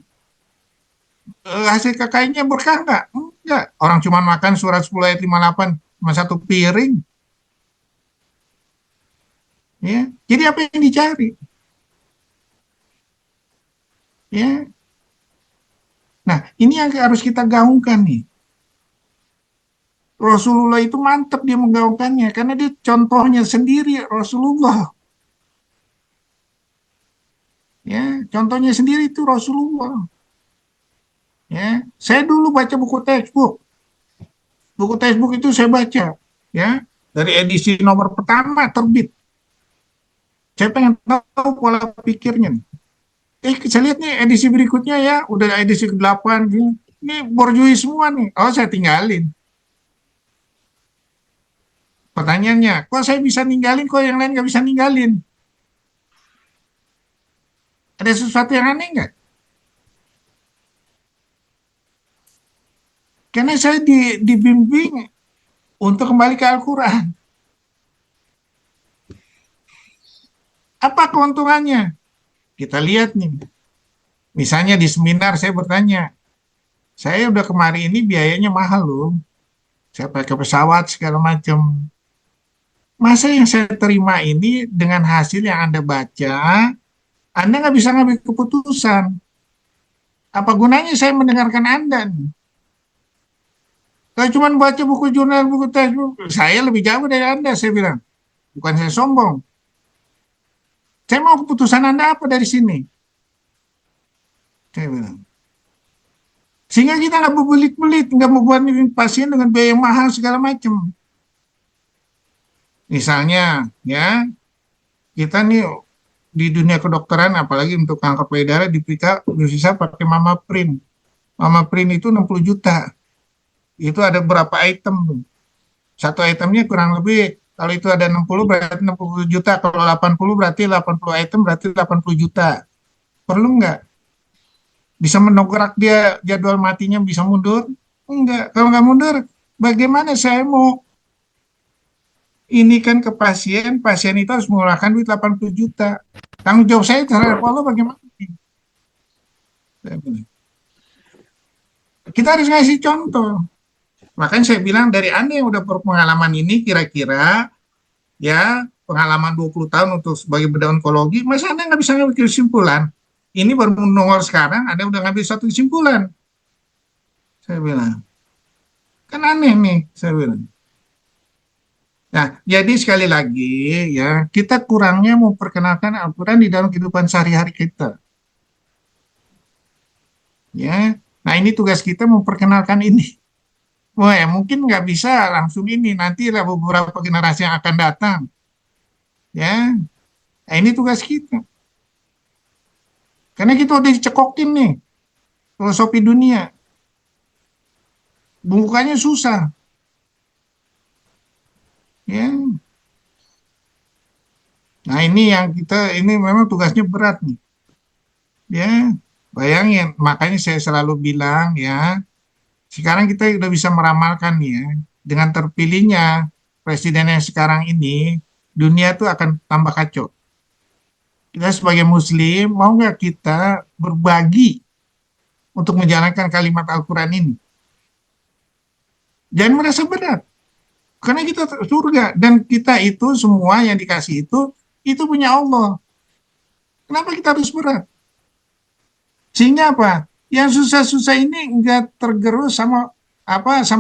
hasil kekayanya berkah nggak? Enggak. Orang cuma makan surat 10 ayat 58 cuma satu piring. Ya, jadi apa yang dicari? Ya. Nah, ini yang harus kita gaungkan nih. Rasulullah itu mantap dia menggaungkannya karena dia contohnya sendiri Rasulullah. Ya, contohnya sendiri itu Rasulullah. Ya, saya dulu baca buku textbook. Buku textbook itu saya baca, ya, dari edisi nomor pertama terbit. Saya pengen tahu pola pikirnya. Saya lihat nih edisi berikutnya ya, udah edisi ke-8 gini. Ini borjuis semua nih. Oh, saya tinggalin. Pertanyaannya, kok saya bisa ninggalin, kok yang lain nggak bisa ninggalin? Ada sesuatu yang aneh nggak? Karena saya dibimbing untuk kembali ke Al-Quran. Apa keuntungannya? Kita lihat nih. Misalnya di seminar saya bertanya, saya udah kemari ini biayanya mahal loh. Saya pakai pesawat segala macam. Masa yang saya terima ini dengan hasil yang Anda baca, Anda nggak bisa ngambil keputusan. Apa gunanya saya mendengarkan Anda nih? Kalau cuma baca buku jurnal, buku textbook, saya lebih jauh dari Anda, saya bilang. Bukan saya sombong. Saya mau keputusan Anda apa dari sini? Saya bilang. Sehingga kita nggak berbelit-belit, nggak membuat pasien dengan biaya yang mahal segala macam. Misalnya, ya, kita nih di dunia kedokteran, apalagi untuk kanker payudara, bisa pakai Mama Print. Mama Print itu 60 juta. Itu ada berapa item. Satu itemnya kurang lebih, kalau itu ada 60 berarti 60 juta. Kalau 80 berarti 80 item berarti 80 juta. Perlu nggak? Bisa menograk dia jadwal matinya bisa mundur? Enggak. Kalau nggak mundur, bagaimana saya mau ini kan ke pasien, pasien itu harus mengeluarkan duit 80 juta. Tanggung jawab saya terhadap Allah bagaimana? Kita harus ngasih contoh. Makanya saya bilang dari Anda yang udah berpengalaman ini kira-kira ya pengalaman 20 tahun untuk sebagai bedah onkologi, masa Anda nggak bisa ngambil kesimpulan? Ini baru nongol sekarang, Anda udah ngambil satu kesimpulan. Saya bilang. Kan aneh nih, saya bilang. Nah, jadi sekali lagi ya, kita kurangnya memperkenalkan Al-Quran di dalam kehidupan sehari-hari kita. Ya, nah ini tugas kita memperkenalkan ini. Wah, ya, mungkin nggak bisa langsung ini, nanti lah beberapa generasi yang akan datang. Ya, nah, ini tugas kita. Karena kita udah dicekokin nih, filosofi dunia. Bukanya susah. Ya, nah ini yang kita, ini memang tugasnya berat nih. Ya, bayangin, makanya saya selalu bilang ya, sekarang kita udah bisa meramalkan nih ya, dengan terpilihnya presiden yang sekarang ini, dunia tuh akan tambah kacau. Kita sebagai muslim, mau nggak kita berbagi untuk menjalankan kalimat Al-Quran ini? Jangan merasa berat, karena kita surga, dan kita itu semua yang dikasih itu punya Allah. Kenapa kita harus berat? Sehingga apa? Yang susah-susah ini nggak tergerus sama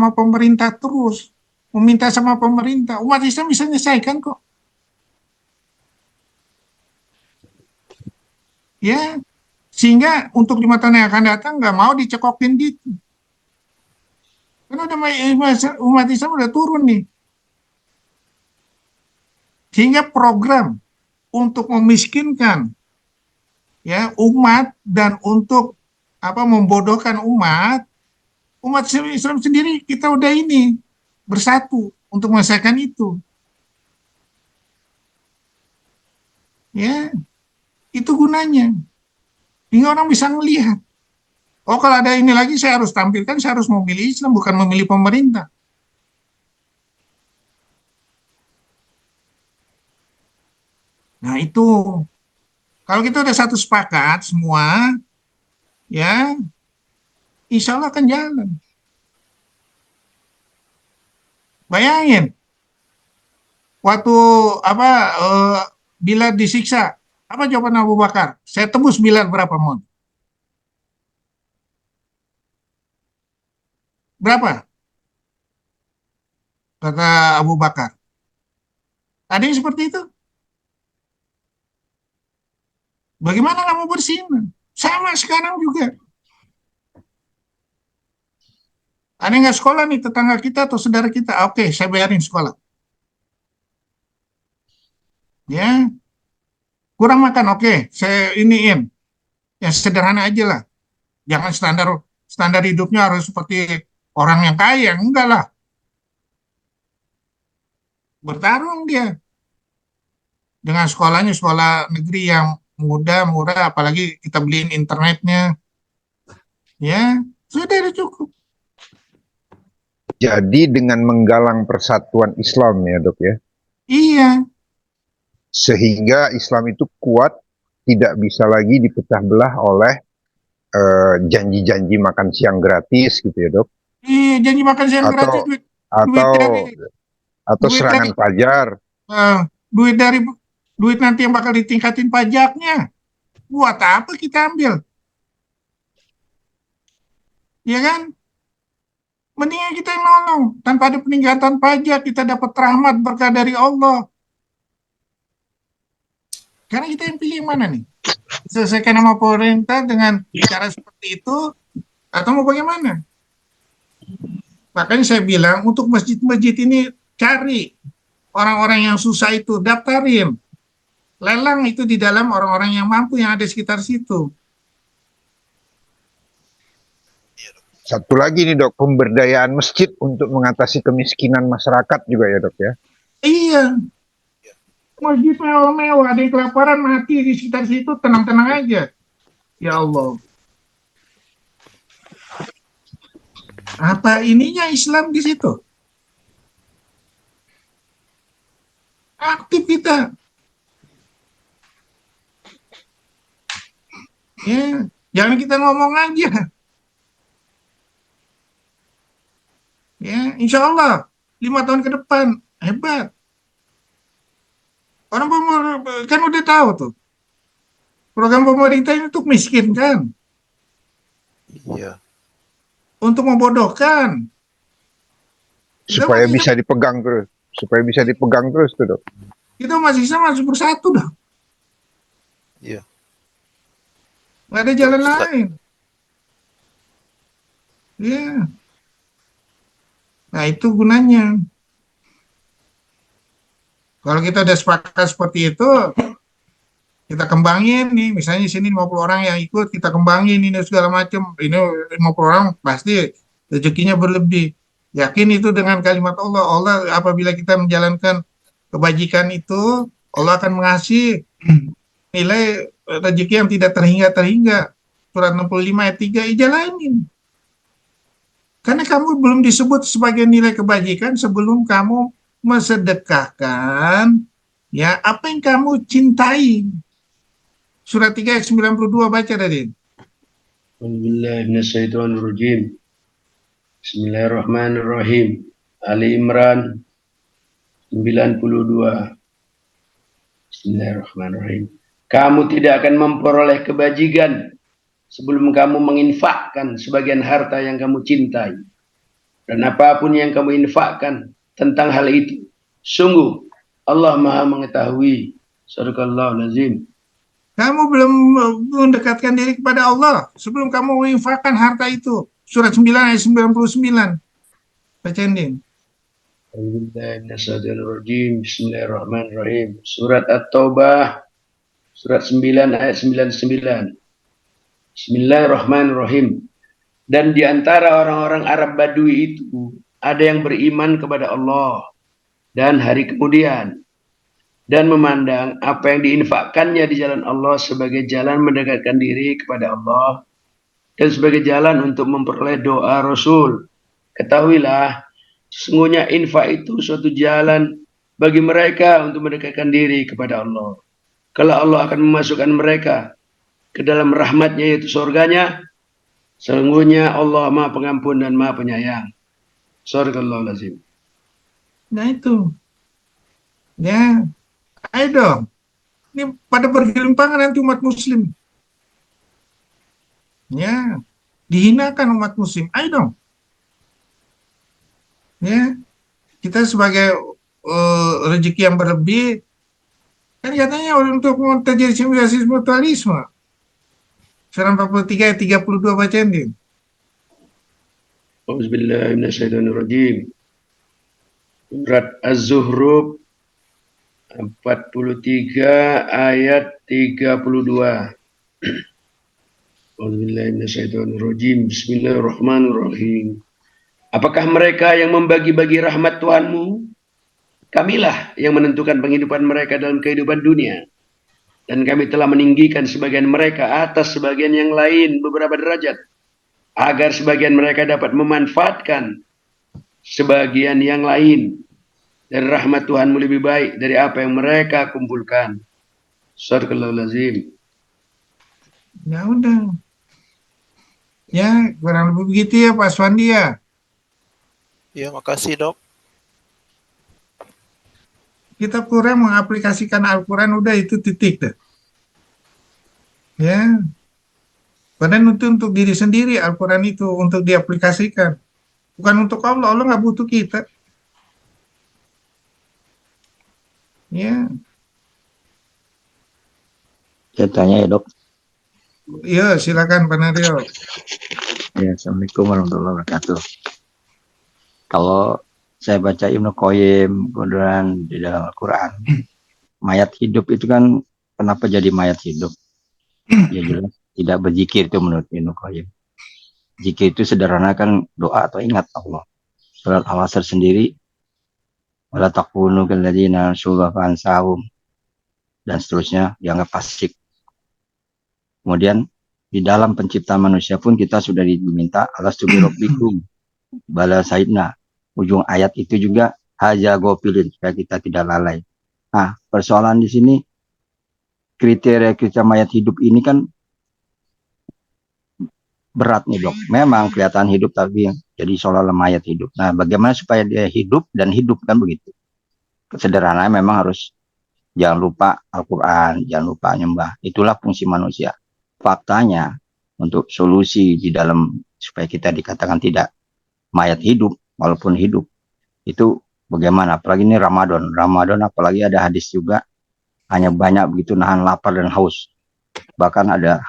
pemerintah terus meminta sama pemerintah. Umat Islam bisa menyelesaikan kok. Ya, sehingga untuk 5 tahun yang akan datang nggak mau dicekokin gitu. Karena udah umat Islam udah turun nih. Sehingga program untuk memiskinkan ya umat dan untuk membodohkan umat Islam sendiri kita udah ini bersatu untuk menyelesaikan itu. Ya, itu gunanya. Hingga orang bisa melihat. Oh, kalau ada ini lagi saya harus tampilkan, saya harus memilih Islam, bukan memilih pemerintah. Nah, itu. Kalau kita udah satu sepakat semua, ya, insya Allah akan jalan. Bayangin, waktu apa Bilal disiksa, apa jawaban Abu Bakar? Saya tebus Bilal berapa mon? Berapa? Kata Abu Bakar. Ada yang seperti itu? Bagaimana kamu bersihin? Sama sekarang juga. Ada yang nggak sekolah nih tetangga kita atau saudara kita? Oke, saya bayarin sekolah. Ya, kurang makan. Oke, saya iniin. Yang sederhana aja lah. Jangan standar standar hidupnya harus seperti orang yang kaya. Enggak lah. Bertarung dia dengan sekolahnya sekolah negeri yang mudah, murah, apalagi kita beliin internetnya. Ya, sudah cukup. Jadi dengan menggalang persatuan Islam ya dok ya, Iya, sehingga Islam itu kuat, tidak bisa lagi dipecah belah oleh janji-janji makan siang gratis gitu ya dok, iya janji makan siang gratis atau duit atau dari atau duit dari serangan fajar. eh, duit dari duit nanti yang bakal ditingkatin pajaknya. Buat apa kita ambil? Ya kan? Mendingan kita yang nolong. Tanpa ada peningkatan pajak, kita dapat rahmat berkah dari Allah. Karena kita yang pilih yang mana nih? Selesaikan sama pemerintah dengan cara seperti itu, atau mau bagaimana? Makanya saya bilang, untuk masjid-masjid ini cari orang-orang yang susah itu, daftarin. Lelang itu di dalam orang-orang yang mampu yang ada di sekitar situ. Satu lagi nih dok, pemberdayaan masjid untuk mengatasi kemiskinan masyarakat juga ya dok ya. Iya, masjid mewah-mewah, ada yang kelaparan mati di sekitar situ, tenang-tenang aja. Ya Allah. Apa ininya Islam di situ? Aktif kita. Ya, jangan kita ngomong aja. Ya, insya Allah 5 tahun ke depan hebat. Orang kan udah tahu tuh program pemerintah ini untuk miskin kan, Iya. untuk membodohkan. Kita supaya masih bisa dipegang terus, tuh Dok. kita masih sama, masih bersatu dah. Iya. Nggak ada jalan Ustaz. lain. Iya. Nah, itu gunanya. Kalau kita udah sepakat seperti itu, kita kembangin nih. Misalnya di sini 50 orang yang ikut, kita kembangin ini segala macam. Ini 50 orang pasti rezekinya berlebih. Yakin itu dengan kalimat Allah. Allah apabila kita menjalankan kebajikan itu, Allah akan mengasih nilai rezeki yang tidak terhingga-terhingga. Surat 65 ayat 3, jalanin. Karena kamu belum disebut sebagai nilai kebajikan sebelum kamu mensedekahkan ya apa yang kamu cintai. Surat 3 ayat 92 baca tadi. Bismillahirrahmanirrahim. Bismillahirrahmanirrahim. Ali Imran 92. Bismillahirrahmanirrahim. Kamu tidak akan memperoleh kebajikan sebelum kamu menginfakkan sebagian harta yang kamu cintai. Dan apapun yang kamu infakkan tentang hal itu, sungguh Allah Maha mengetahui. Sadaqallahul azim. Kamu belum mendekatkan diri kepada Allah sebelum kamu menginfakkan harta itu. Surat 9 ayat 99. Bacain din. Bismillahirrahmanirrahim. Surat At-Taubah surat 9 ayat 99. Bismillahirrahmanirrahim. Dan di antara orang-orang Arab Badui itu ada yang beriman kepada Allah dan hari kemudian dan memandang apa yang diinfakkannya di jalan Allah sebagai jalan mendekatkan diri kepada Allah dan sebagai jalan untuk memperoleh doa Rasul. Ketahuilah, sesungguhnya infak itu suatu jalan bagi mereka untuk mendekatkan diri kepada Allah. Kalau Allah akan memasukkan mereka ke dalam rahmatnya yaitu surganya, sesungguhnya Allah Maha Pengampun dan Maha Penyayang. Sadaqallahul azim. Nah itu. Ya, ayo dong. Ini pada bergelimpangan nanti umat muslim. Ya, dihinakan umat muslim. Ayo dong. Ya, kita sebagai rezeki yang berlebih, kan katanya untuk terjadi simulasi mutualisme. Surah 43 ayat 32 bacain din. Auzubillahiminasyaitonirrajim. Surat Az-Zuhruf 43 ayat 32. Auzubillahiminasyaitonirrajim. Bismillahirrahmanirrahim. Apakah mereka yang membagi-bagi rahmat Tuhanmu? Kamilah yang menentukan penghidupan mereka dalam kehidupan dunia. Dan kami telah meninggikan sebagian mereka atas sebagian yang lain beberapa derajat. Agar sebagian mereka dapat memanfaatkan sebagian yang lain. Dan rahmat Tuhanmu lebih baik dari apa yang mereka kumpulkan. Sadaqallahul azim. Ya udah. Ya, kurang lebih begitu ya Pak Swandi ya. Ya, makasih dok. Kita kurang mengaplikasikan Al-Quran, udah itu titik deh. Ya. Padahal untuk diri sendiri Al-Quran itu untuk diaplikasikan. Bukan untuk Allah, Allah nggak butuh kita. Ya. Saya tanya ya dok. Iya, silakan Pak Nadio. Ya, Assalamualaikum warahmatullahi wabarakatuh. Kalau saya baca Ibnu Qayyim kemudian di dalam Al-Quran, mayat hidup itu kan kenapa jadi mayat hidup? Ya jelas tidak berzikir itu menurut Ibnu Qayyim. Zikir itu sederhana kan doa atau ingat Allah. Surat Al-Asr sendiri, wala takunu kalladzina syugha fansahum dan seterusnya dianggap fasik. Kemudian di dalam penciptaan manusia pun kita sudah diminta alastu bi rabbikum bala saidna. Ujung ayat itu juga haja gofilin supaya kita tidak lalai. Nah, persoalan di sini kriteria mayat hidup ini kan berat nih dok. Memang kelihatan hidup tapi jadi seolah-olah mayat hidup. Nah, bagaimana supaya dia hidup dan hidup kan begitu? Sederhananya memang harus jangan lupa Al-Quran, jangan lupa nyembah. Itulah fungsi manusia. Faktanya untuk solusi di dalam supaya kita dikatakan tidak mayat hidup walaupun hidup, Itu bagaimana? Apalagi ini Ramadan. Ramadan apalagi ada hadis juga, hanya banyak begitu nahan lapar dan haus. Bahkan ada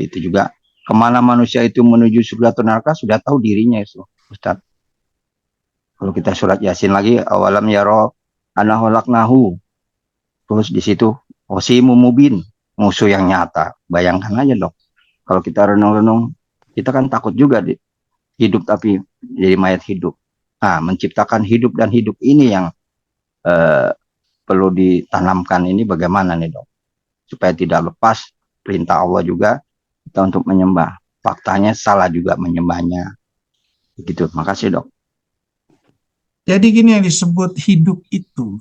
itu juga, kemana manusia itu menuju surga atau neraka sudah tahu dirinya itu, Ustaz. Kalau kita surat Yasin lagi, awalam yaro ana nahu, terus di situ osimu mubin, musuh yang nyata. Bayangkan aja dong, kalau kita renung-renung, kita kan takut juga hidup tapi jadi mayat hidup. Nah, menciptakan hidup dan hidup ini yang eh, perlu ditanamkan ini bagaimana nih dok, supaya tidak lepas perintah Allah juga kita untuk menyembah. Faktanya salah juga menyembahnya. Begitu. Makasih dok. Jadi gini yang disebut hidup itu,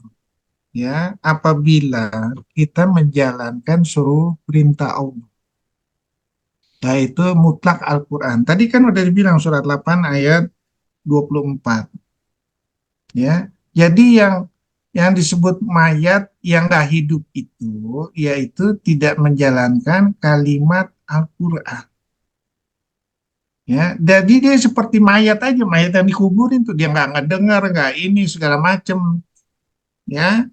ya, apabila kita menjalankan seluruh perintah Allah, yaitu mutlak Al-Quran. Tadi kan udah dibilang surat 8 ayat 24. Ya, jadi yang disebut mayat yang nggak hidup itu, yaitu tidak menjalankan kalimat Al-Quran. Ya, jadi dia seperti mayat aja, mayat yang dikuburin tuh dia nggak ngedengar, nggak ini segala macem, ya,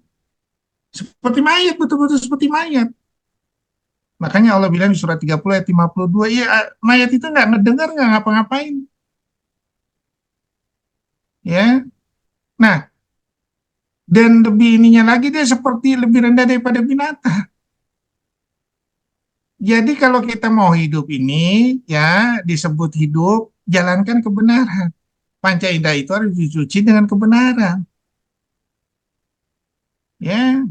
seperti mayat, betul-betul seperti mayat. Makanya Allah bilang di surat 30 ayat 52, ya mayat itu nggak ngedengar, nggak ngapa-ngapain. Ya, nah, dan lebih ininya lagi dia seperti lebih rendah daripada binatang. Jadi kalau kita mau hidup ini, ya disebut hidup, jalankan kebenaran. Panca indera itu harus dicuci dengan kebenaran. Ya,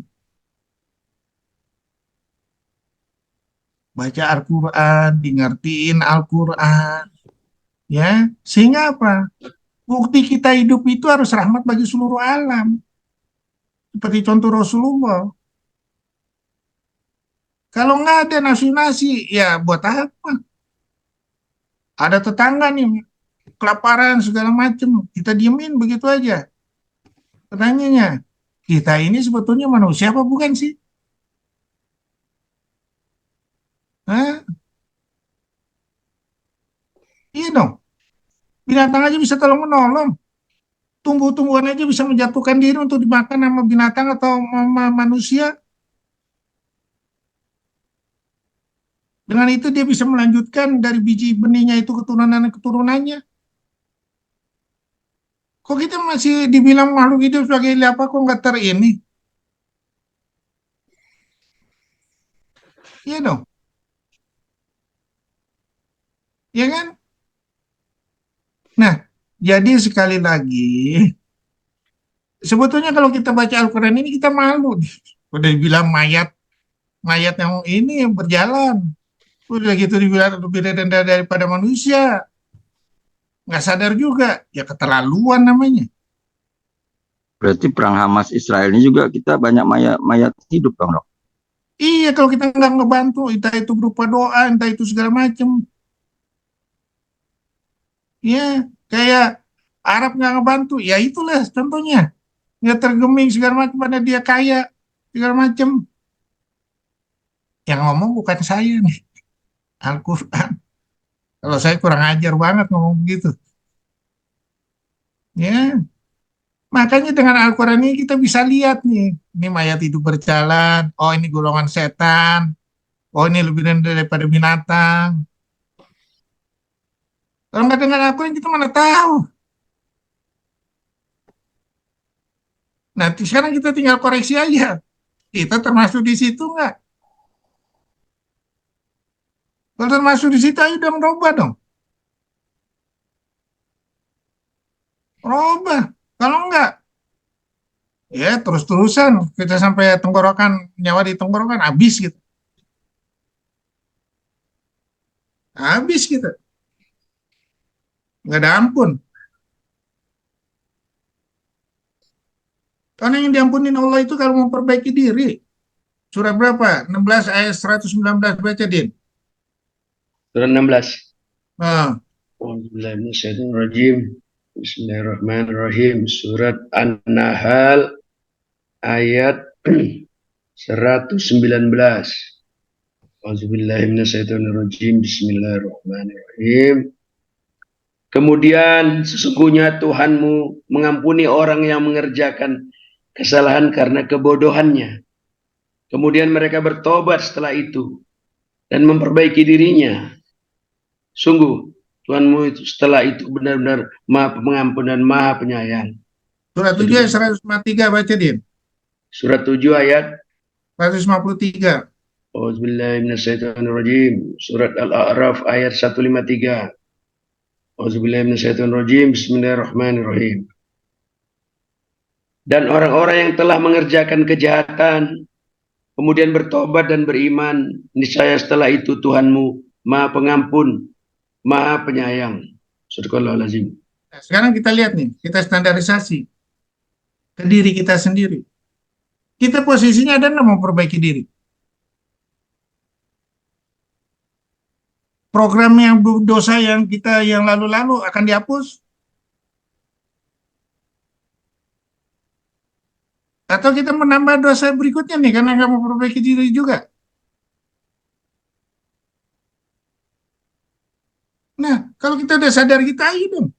baca Al-Quran, dingertiin Al-Quran. Ya, sehingga apa? Bukti kita hidup itu harus rahmat bagi seluruh alam. Seperti contoh Rasulullah. Kalau nggak ada nasi-nasi, ya buat apa? Ada tetangga nih, kelaparan segala macem, kita diemin begitu aja. Pertanyaannya, kita ini sebetulnya manusia apa bukan sih? Hah? Iya dong, binatang aja bisa tolong menolong. Tumbuh-tumbuhan aja bisa menjatuhkan diri untuk dimakan sama binatang atau sama manusia. Dengan itu dia bisa melanjutkan dari biji benihnya itu keturunan-keturunannya. Kok kita masih dibilang makhluk hidup sebagai apa, kok nggak ini? Iya dong, ya kan? Nah, jadi sekali lagi, sebetulnya kalau kita baca Al-Quran ini kita malu. Udah dibilang mayat, mayat yang ini yang berjalan. Udah gitu dibilang lebih rendah daripada manusia. Nggak sadar juga, ya keterlaluan namanya. Berarti perang Hamas Israel ini juga kita banyak mayat hidup dong dok. Iya, kalau kita nggak ngebantu, entah itu berupa doa, entah itu segala macam. Ya, kayak Arab nggak ngebantu, ya itulah contohnya. Nggak tergeming segala macam, pada dia kaya segala macam. Yang ngomong bukan saya nih, Al-Quran. Kalau saya kurang ajar banget ngomong begitu. Ya, makanya dengan Al-Quran ini kita bisa lihat nih, ini mayat itu berjalan, oh ini golongan setan, oh ini lebih rendah daripada binatang. Kalau nggak dengan Al-Quran kita mana tahu. Nanti sekarang kita tinggal koreksi aja. Kita termasuk di situ nggak? Kalau termasuk di situ, ayo dong robah dong. Robah. Kalau enggak, ya terus-terusan kita sampai tenggorokan, nyawa di tenggorokan, habis gitu. Habis gitu. Nggak ada ampun. Karena yang diampunin Allah itu kalau memperbaiki diri. Surah berapa? 16 ayat 119 baca, Din. Surah 16. Nah, Bismillahirrahmanirrahim. Bismillahirrahmanirrahim. Surat An-Nahl ayat 119. Bismillahirrahmanirrahim. Kemudian sesungguhnya Tuhanmu mengampuni orang yang mengerjakan kesalahan karena kebodohannya. Kemudian mereka bertobat setelah itu dan memperbaiki dirinya. Sungguh Tuhanmu itu setelah itu benar-benar Maha Pengampun dan Maha Penyayang. Surat 7 ayat 153 baca Din. Surat 7 ayat 153. Auzubillahiminasyaitonirrajim. Surat Al-A'raf ayat 153. Auzubillahiminasyaitonirrajim. Bismillahirrahmanirrahim. Dan orang-orang yang telah mengerjakan kejahatan kemudian bertobat dan beriman, niscaya setelah itu Tuhanmu Maha Pengampun, Maha Penyayang. Sadaqallahul-azim. Nah, sekarang kita lihat nih, kita standarisasi ke diri kita sendiri. Kita posisinya ada mau memperbaiki diri. Program yang dosa yang kita yang lalu-lalu akan dihapus? Atau kita menambah dosa berikutnya nih karena nggak mau memperbaiki diri juga? Nah, kalau kita udah sadar kita ayo dong.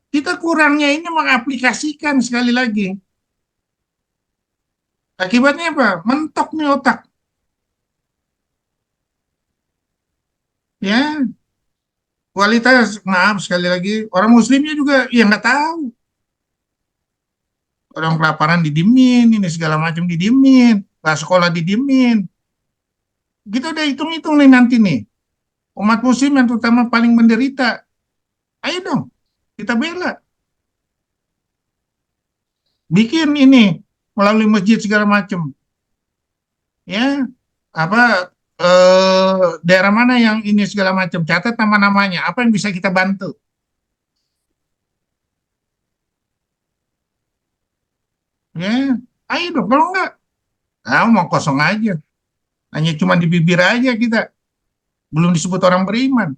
Kita kurangnya ini mengaplikasikan sekali lagi. Akibatnya apa? Mentok nih otak. Ya, kualitas, maaf sekali lagi, orang muslimnya juga ya nggak tahu. Orang kelaparan didiemin, ini segala macam didiemin, nggak sekolah didiemin. Kita udah hitung-hitung nih nanti nih. Umat muslim yang terutama paling menderita. Ayo dong, kita bela. Bikin ini melalui masjid segala macam. Ya, apa daerah mana yang ini segala macam, catat nama-namanya, apa yang bisa kita bantu. Ya, ayo dong, kalau enggak, mau kosong aja. Hanya cuma di bibir aja kita, belum disebut orang beriman.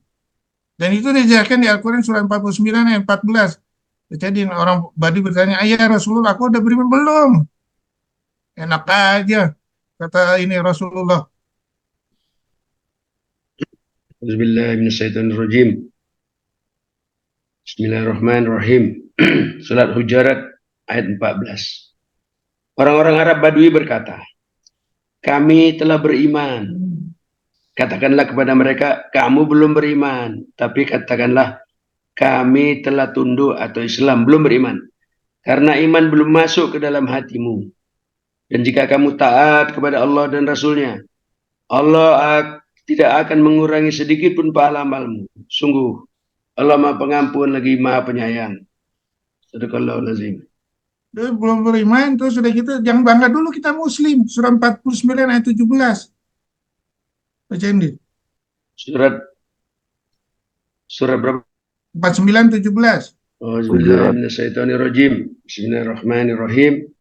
Dan itu dijelaskan di Al-Quran surah 49 ayat 14. Jadi orang Badui bertanya, ayah Rasulullah, aku udah beriman belum? Enak aja, kata ini Rasulullah. Auzubillahiminasyaitonirrajim. Bismillahirrahmanirrahim. Surat Hujarat ayat 14. Orang-orang Arab Badui berkata, kami telah beriman. Katakanlah kepada mereka, kamu belum beriman. Tapi katakanlah, kami telah tunduk atau Islam, belum beriman. Karena iman belum masuk ke dalam hatimu. Dan jika kamu taat kepada Allah dan Rasulnya, Allah tidak akan mengurangi sedikit pun pahala amalmu. Sungguh, Allah Maha Pengampun lagi Maha Penyayang. Sadaqallahul azim. Belum beriman, terus sudah gitu, jangan bangga dulu kita muslim. Surah 49 ayat 17. Bacain deh. Surat berapa? 49, 17. Bismillahirrahmanirrahim. Bismillahirrahmanirrahim.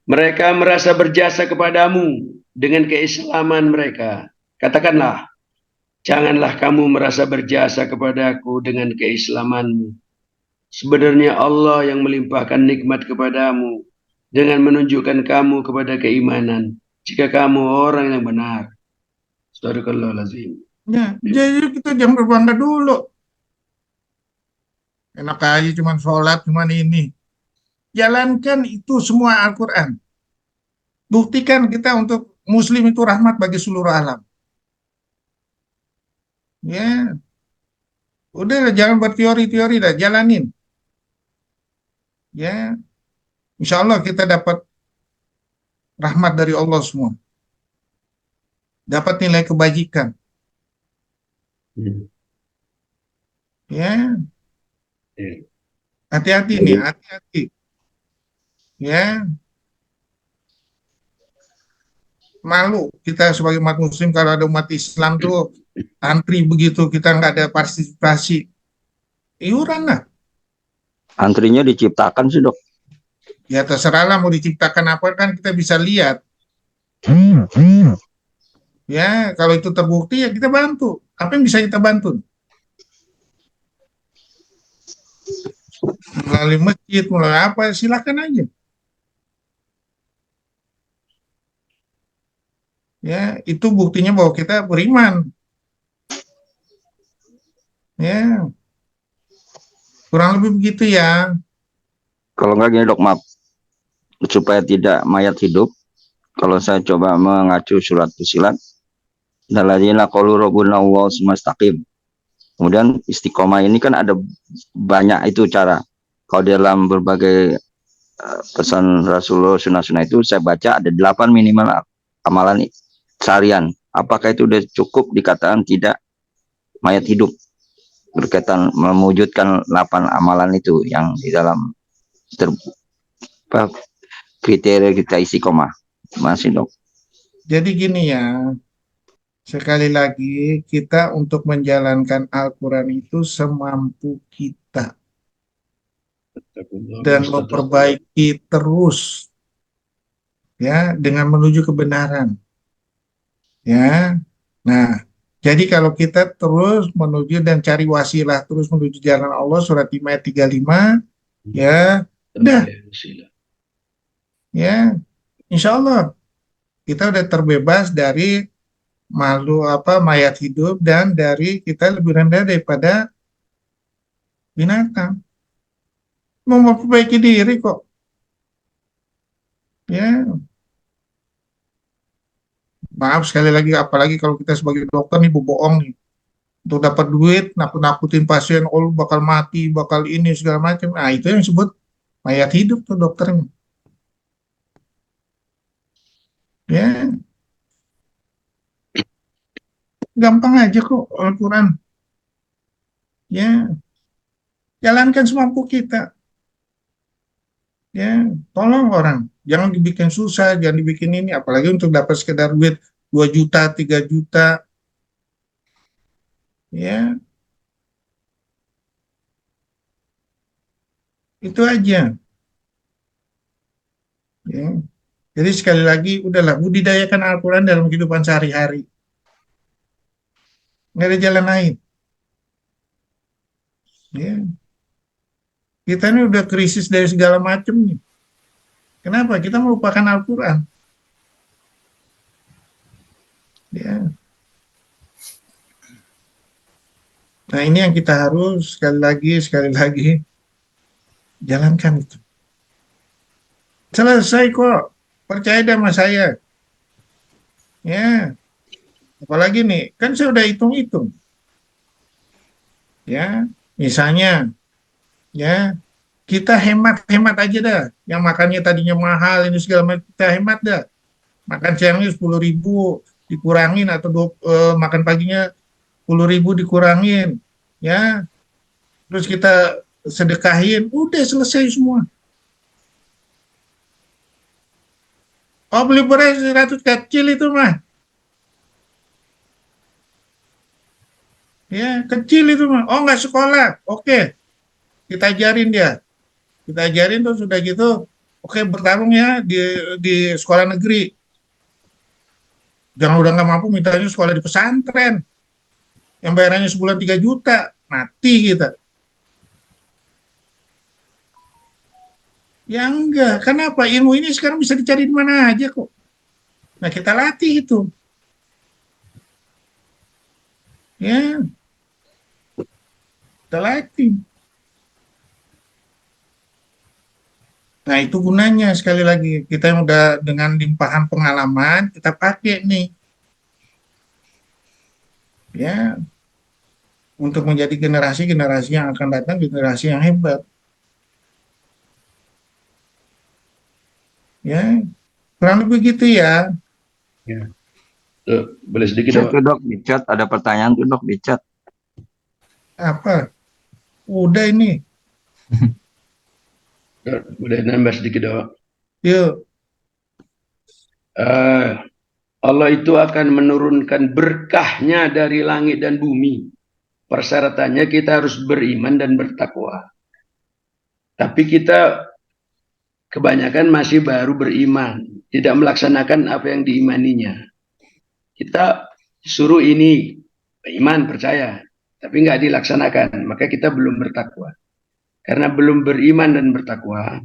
Mereka merasa berjasa kepadamu dengan keislaman mereka. Katakanlah, janganlah kamu merasa berjasa kepadaku dengan keislamanmu. Sebenarnya Allah yang melimpahkan nikmat kepadamu dengan menunjukkan kamu kepada keimanan jika kamu orang yang benar. Sadaqallahul azim. Ya, jadi kita jangan berbangga dulu. Enak aja cuman sholat, cuman ini. Jalankan itu semua Al-Quran. Buktikan kita untuk muslim itu rahmat bagi seluruh alam. Ya, udah jangan berteori-teori lah, jalanin. Ya, insya Allah kita dapat rahmat dari Allah semua. Dapat nilai kebajikan. Ya, hati-hati nih, hati-hati. Ya, malu kita sebagai umat muslim kalau ada umat Islam tuh antri begitu, kita nggak ada partisipasi. Iuran lah. Antrinya diciptakan sih dok. Ya terserah lah mau diciptakan apa, kan kita bisa lihat. Ya, kalau itu terbukti ya kita bantu. Apa yang bisa kita bantu? Melalui masjid, melalui apa, silakan aja. Ya, itu buktinya bahwa kita beriman. Ya, Kurang lebih begitu ya. Kalau nggak gini dok, maaf, supaya tidak mayat hidup, kalau saya coba mengacu surat Fusilat, daladzina qalu rabbuna Allah sumastaqim. Kemudian istiqomah ini kan ada banyak itu cara. Kalau dalam berbagai pesan Rasulullah sunnah-sunnah itu saya baca ada 8 minimal amalan seharian. Apakah itu sudah cukup dikatakan tidak mayat hidup? Berkaitan mewujudkan 8 amalan itu yang di dalam kriteria kita istiqomah. Masih dok. Jadi gini ya, sekali lagi kita untuk menjalankan Al-Quran itu semampu kita dan memperbaiki terus ya dengan menuju kebenaran ya. Nah, jadi kalau kita terus menuju dan cari wasilah terus menuju jalan Allah, surat 5 ayat 35 ya, udah ya, insya Allah kita udah terbebas dari mayat hidup dan dari kita lebih rendah daripada binatang. Mau memperbaiki diri kok ya. Maaf sekali lagi, apalagi kalau kita sebagai dokter nih bohong nih untuk dapat duit, nakut-nakutin pasien, oh lu bakal mati, bakal ini segala macam. Nah itu yang disebut mayat hidup tuh dokternya ya. Gampang aja kok Al-Quran ya, jalankan semampu kita ya. Tolong orang, jangan dibikin susah, jangan dibikin ini, apalagi untuk dapat sekedar duit 2 juta, 3 juta ya, itu aja ya. Jadi sekali lagi udahlah, budidayakan Al-Quran dalam kehidupan sehari-hari, nggak ada jalan lain ya. Kita ini udah krisis dari segala macam nih, kenapa kita melupakan Al-Quran ya. Nah ini yang kita harus sekali lagi jalankan itu. Selesai kok, percaya deh sama saya ya. Apalagi nih, kan saya udah hitung-hitung ya. Misalnya ya, kita hemat aja dah, yang makannya tadinya mahal ini segala macam kita hemat dah. Makan siangnya 10.000 dikurangin, atau makan paginya 10.000 dikurangin ya, terus kita sedekahin, udah selesai semua. Oh beli beras 100 kecil itu mah ya, kecil itu mah. Oh nggak sekolah, oke, kita ajarin dia, kita ajarin tuh sudah gitu, oke bertarung ya di sekolah negeri. Jangan udah nggak mampu mintanya sekolah di pesantren yang bayarannya sebulan 3 juta, mati kita. Ya enggak, kenapa? Ilmu ini sekarang bisa dicari di mana aja kok. Nah kita latih itu ya, kita latih. Nah itu gunanya, sekali lagi kita yang udah dengan limpahan pengalaman kita pakai nih ya, untuk menjadi generasi-generasi yang akan datang, generasi yang hebat ya. Kurang lebih gitu ya. Ya. Boleh sedikit Saya dok? tuh dok di chat ada pertanyaan tuh dok di chat. Apa? Udah ini. Boleh nambah sedikit dok? Yuk. Allah itu akan menurunkan berkahnya dari langit dan bumi. Persyaratannya kita harus beriman dan bertakwa. Tapi kita kebanyakan masih baru beriman, tidak melaksanakan apa yang diimaninya. Kita suruh ini, iman, percaya, tapi nggak dilaksanakan, maka kita belum bertakwa. Karena belum beriman dan bertakwa,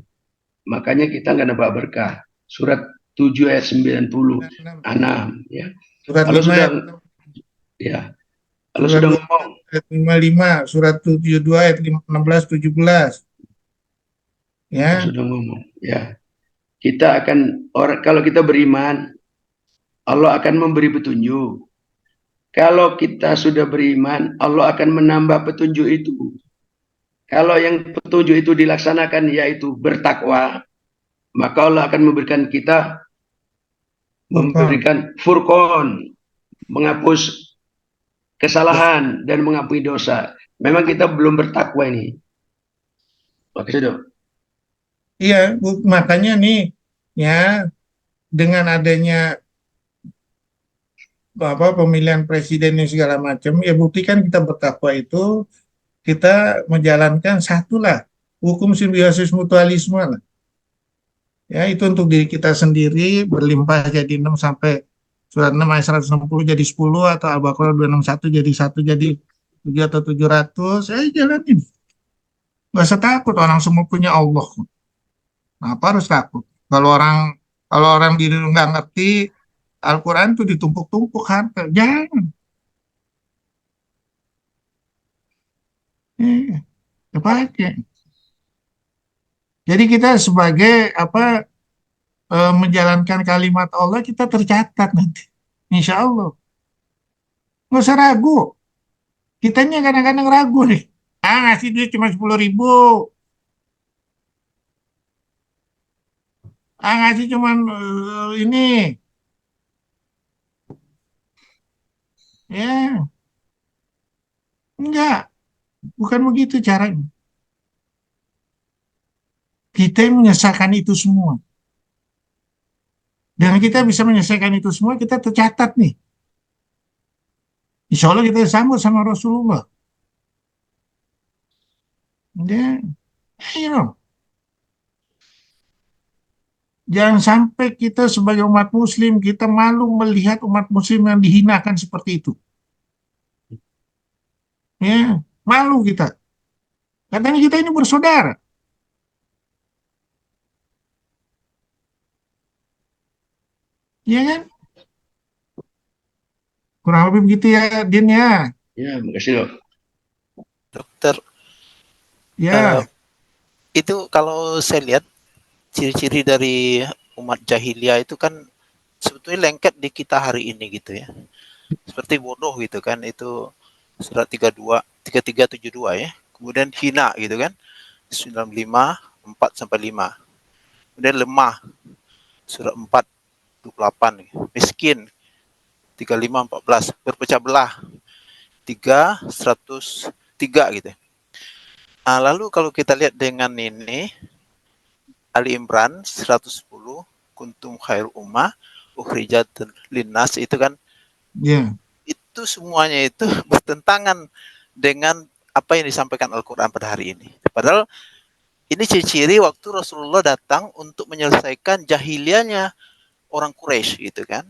makanya kita nggak dapat berkah. Surat 7 ayat 96 ya. Surat Kalau 5 sudah ayat, ya, kalau surat sudah 5 ngomong ayat 55, surat 72 ayat 16 17. Ya, Sudah ngomong. Ya, kita akan kalau kita beriman, Allah akan memberi petunjuk. Kalau kita sudah beriman, Allah akan menambah petunjuk itu. Kalau yang petunjuk itu dilaksanakan yaitu bertakwa, maka Allah akan memberikan furqan, menghapus kesalahan dan mengampuni dosa. Memang kita belum bertakwa ini. Oke, sudah. iya, makanya nih ya, dengan adanya pemilihan presiden ini segala macam, ya buktikan kita bertakwa itu kita menjalankan satulah hukum simbiosis mutualisme lah. Ya, itu untuk diri kita sendiri berlimpah jadi 6 sampai surat 6 ayat 160 jadi 10 atau Al-Baqarah 261 jadi 1 jadi 7 atau 700. Jalanin. Nggak usah takut, orang semua punya Allah. Kenapa harus takut? Kalau orang diri lu nggak ngerti Al-Quran itu ditumpuk-tumpuk harta. Jangan. Apa aja. Jadi kita sebagai menjalankan kalimat Allah kita tercatat nanti. Insya Allah. Nggak usah ragu. Kitanya kadang-kadang ragu nih. Ngasih dia cuma 10.000. Ngasih cuma ini. Ya, enggak. Bukan begitu caranya. Kita yang menyelesaikan itu semua. Dengan kita bisa menyelesaikan itu semua, kita tercatat nih. Insya Allah kita sambut sama Rasulullah. Ya, ayo. Jangan sampai kita sebagai umat muslim, kita malu melihat umat muslim yang dihinakan seperti itu. Ya, malu kita. Katanya kita ini bersaudara. Iya kan? Kurang lebih begitu ya, Din ya. Ya, makasih dok. Dokter, Ya, itu kalau saya lihat ciri-ciri dari umat jahiliyah itu kan sebetulnya lengket di kita hari ini gitu ya. Seperti bodoh gitu kan, itu surat 3372 ya. Kemudian hina gitu kan, 95 4 sampai 5. Kemudian lemah, surat 4 28. Miskin, 35 14. Berpecah belah, 3 103 gitu. Nah, lalu kalau kita lihat dengan ini Ali Imran 110, kuntum khair ummah ukhrijat linnas, itu kan ya. itu semuanya itu bertentangan dengan apa yang disampaikan Al-Quran pada hari ini. Padahal ini ciri-ciri waktu Rasulullah datang untuk menyelesaikan jahiliyahnya orang Quraisy gitu kan.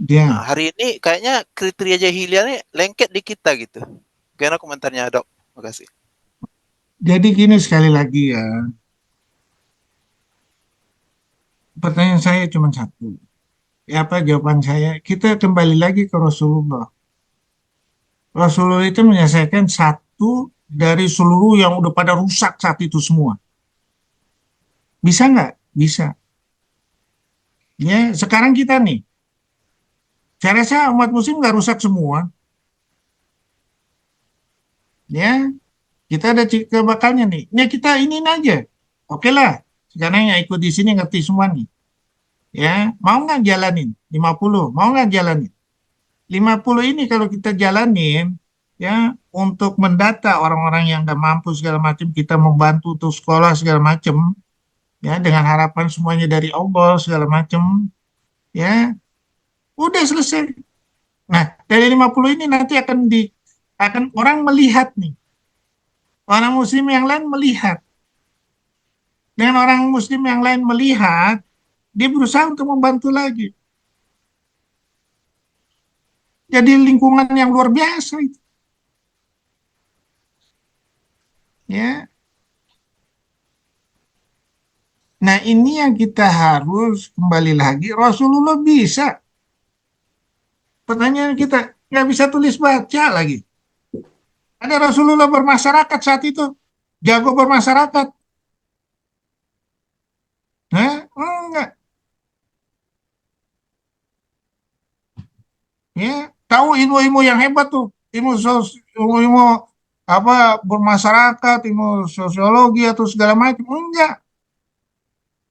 Ya. Nah, hari ini kayaknya kriteria jahiliyahnya lengket di kita gitu. Gimana komentarnya dok? Terima kasih. Jadi gini sekali lagi ya, pertanyaan saya cuma satu. Jawaban saya? Kita kembali lagi ke Rasulullah. Rasulullah itu menyelesaikan satu dari seluruh yang udah pada rusak saat itu semua. Bisa nggak? Bisa. Ya, sekarang kita nih, saya rasa umat muslim nggak rusak semua. Ya, kita ada bakalnya nih. Ya kita ini aja. Oke lah. Sekarang yang ikut di sini ngerti semua nih. Ya, mau nggak jalanin? 50, mau nggak jalanin? 50 ini kalau kita jalanin, ya, untuk mendata orang-orang yang nggak mampu segala macam, kita membantu untuk sekolah segala macam, ya, dengan harapan semuanya dari Allah segala macam, ya, udah selesai. Nah, dari 50 ini nanti akan orang melihat nih. Orang muslim yang lain melihat. Dengan orang muslim yang lain melihat, dia berusaha untuk membantu lagi. Jadi lingkungan yang luar biasa itu. Ya. Nah, ini yang kita harus kembali lagi. Rasulullah bisa. Pertanyaan kita, nggak bisa tulis baca lagi. Ada Rasulullah bermasyarakat saat itu, jago bermasyarakat. Enggak. Ya, tahu ilmu-ilmu yang hebat tuh, ilmu apa bermasyarakat, ilmu sosiologi atau segala macam. Enggak,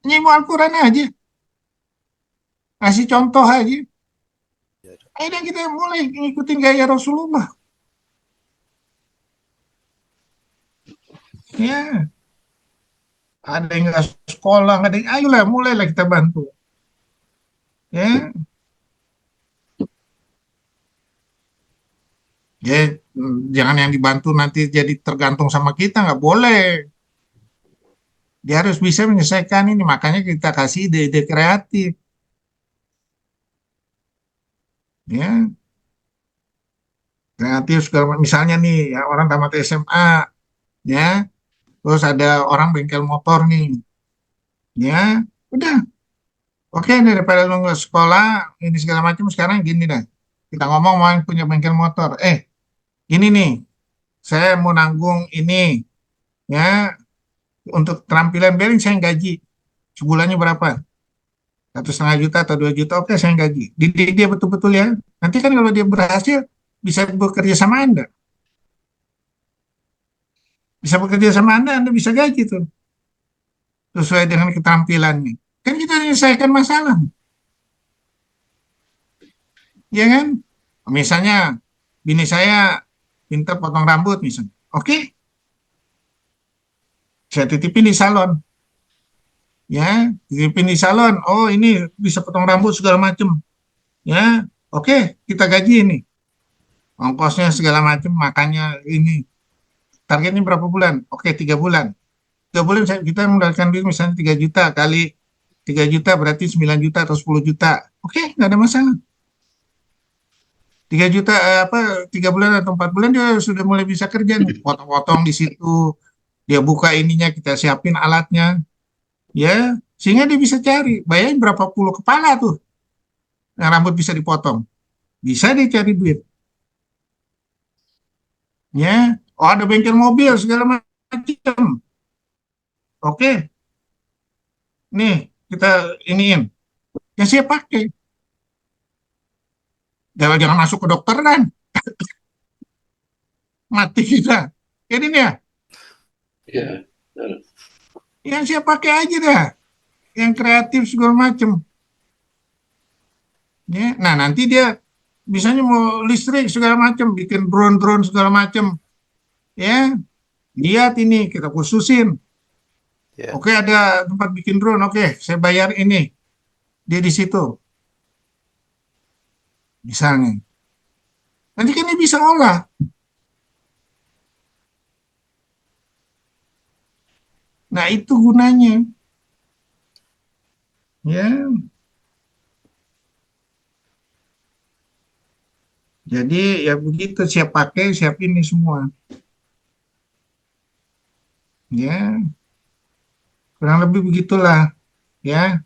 ini ilmu Al-Quran aja, kasih contoh aja. Akhirnya kita mulai ngikutin gaya Rasulullah. Ya, ada yang nggak sekolah, ada yang ayolah mulailah kita bantu. Ya, ya jangan yang dibantu nanti jadi tergantung sama kita, nggak boleh. Dia harus bisa menyelesaikan ini, makanya kita kasih ide-ide kreatif. Ya, kreatif segala misalnya nih ya, orang tamat SMA, ya, terus ada orang bengkel motor nih, ya, udah, oke daripada lu nggak sekolah ini segala macam sekarang gini dah, kita ngomong mau yang punya bengkel motor, gini nih, saya mau nanggung ini, ya, untuk keterampilan bearing saya gaji sebulannya berapa, 1,5 juta atau 2 juta, oke saya gaji, didik dia betul-betul ya, nanti kan kalau dia berhasil bisa bekerja sama Anda, Anda bisa gaji tuh sesuai dengan keterampilannya. Kan kita menyelesaikan masalah, ya kan? Misalnya bini saya pintar potong rambut misalnya. Oke, saya titipin di salon, ya, titipin di salon. Oh, ini bisa potong rambut segala macam, ya. Oke, kita gaji ini. Ongkosnya segala macam, makannya ini. Targetnya berapa bulan? Oke, 3 bulan. 3 bulan kita mendapatkan duit misalnya 3 juta kali 3 juta berarti 9 juta atau 10 juta. Oke, nggak ada masalah. 3 juta 3 bulan atau 4 bulan dia sudah mulai bisa kerja nih. Potong-potong di situ, dia buka ininya, kita siapin alatnya, ya, sehingga dia bisa cari. Bayangin berapa puluh kepala tuh yang rambut bisa dipotong. Bisa dia cari duit. Ya, oh ada bengkel mobil segala macam. Oke, nih kita iniin. Yang saya pakai. Jangan masuk ke dokter kan, mati kita. Jadi nih ya, Ya. yang saya pakai aja dah, yang kreatif segala macam. Ya, nah nanti dia misalnya mau listrik segala macam, bikin drone-drone segala macam, ya, lihat ini kita khususin. Ya. Oke, ada tempat bikin drone, oke, saya bayar ini, dia di situ, misalnya. Nanti kan dia bisa olah. Nah itu gunanya, ya. Jadi ya begitu, siap pakai, siap ini semua. Ya, kurang lebih begitulah, ya.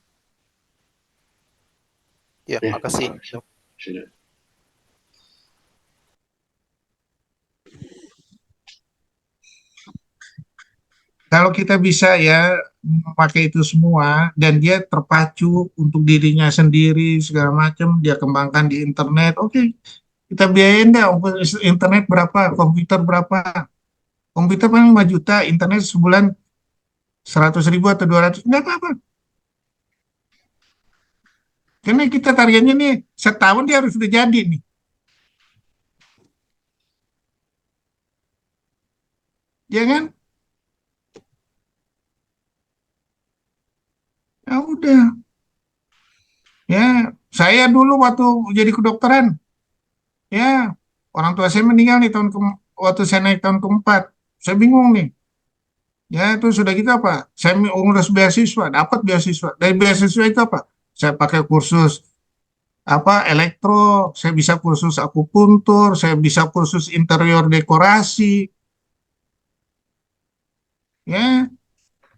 Ya, Ya, makasih. sudah. Kalau kita bisa ya memakai itu semua dan dia terpacu untuk dirinya sendiri segala macam, dia kembangkan di internet, oke, kita biayain deh internet berapa, komputer berapa, komputer paling 5 juta, internet sebulan 100 ribu atau 200, nggak apa-apa. Karena kita targetnya nih setahun dia harus sudah jadi nih, ya kan? Ya udah, ya saya dulu waktu jadi kedokteran, ya orang tua saya meninggal nih waktu saya naik tahun keempat, saya bingung nih. Ya itu sudah gitu apa? Saya ngurus beasiswa, dapat beasiswa. Dari beasiswa itu apa? Saya pakai kursus elektro, saya bisa kursus akupuntur, saya bisa kursus interior dekorasi, ya.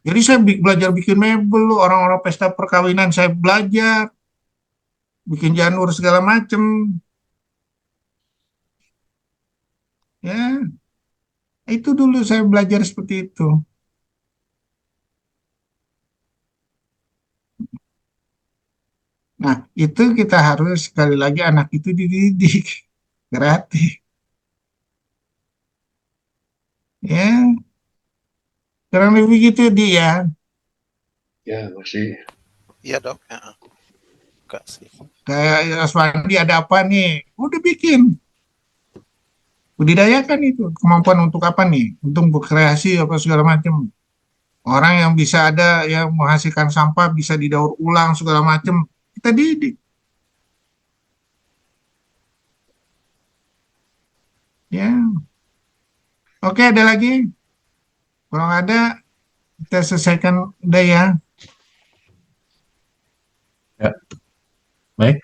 Jadi saya belajar bikin mebel, orang-orang pesta perkawinan saya belajar, bikin janur segala macem, ya. Itu dulu saya belajar seperti itu. Nah, itu kita harus sekali lagi anak itu dididik gratis. Ya, kurang lebih gitu dia. Ya, masih. Iya dok. Ya. Kasih. Kayak Aswandi ada apa nih? Udah bikin. Budidayakan itu. Kemampuan untuk apa nih? Untuk berkreasi apa segala macam. Orang yang bisa ada yang menghasilkan sampah bisa didaur ulang segala macam. Kita didik. Ya. Oke, ada lagi? Kalau ada, kita selesaikan udah ya. Ya, baik.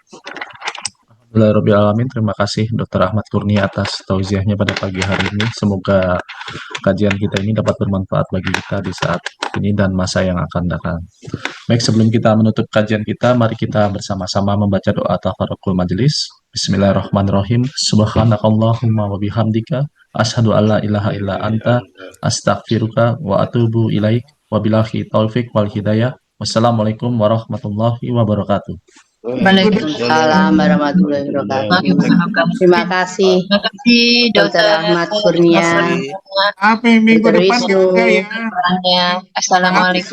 Alhamdulillahirrahmanirrahim. Terima kasih Dr. Ahmad Kurnia atas tausiahnya pada pagi hari ini. Semoga kajian kita ini dapat bermanfaat bagi kita di saat ini dan masa yang akan datang. Baik, sebelum kita menutup kajian kita, mari kita bersama-sama membaca doa tafarakul majelis. Bismillahirrahmanirrahim. Subhanakallahumma wa bihamdika asyhadu alla ilaha illa anta astaghfiruka wa atubu ilaik. Wabillahi taufik wal hidayah. Wassalamualaikum warahmatullahi wabarakatuh. Waalaikumsalam warahmatullahi wabarakatuh. Terima kasih Dr. Ahmad Kurnia. Kasih. Apa yang minggu Dr. depan Wisnu. kita ya? Assalamualaikum.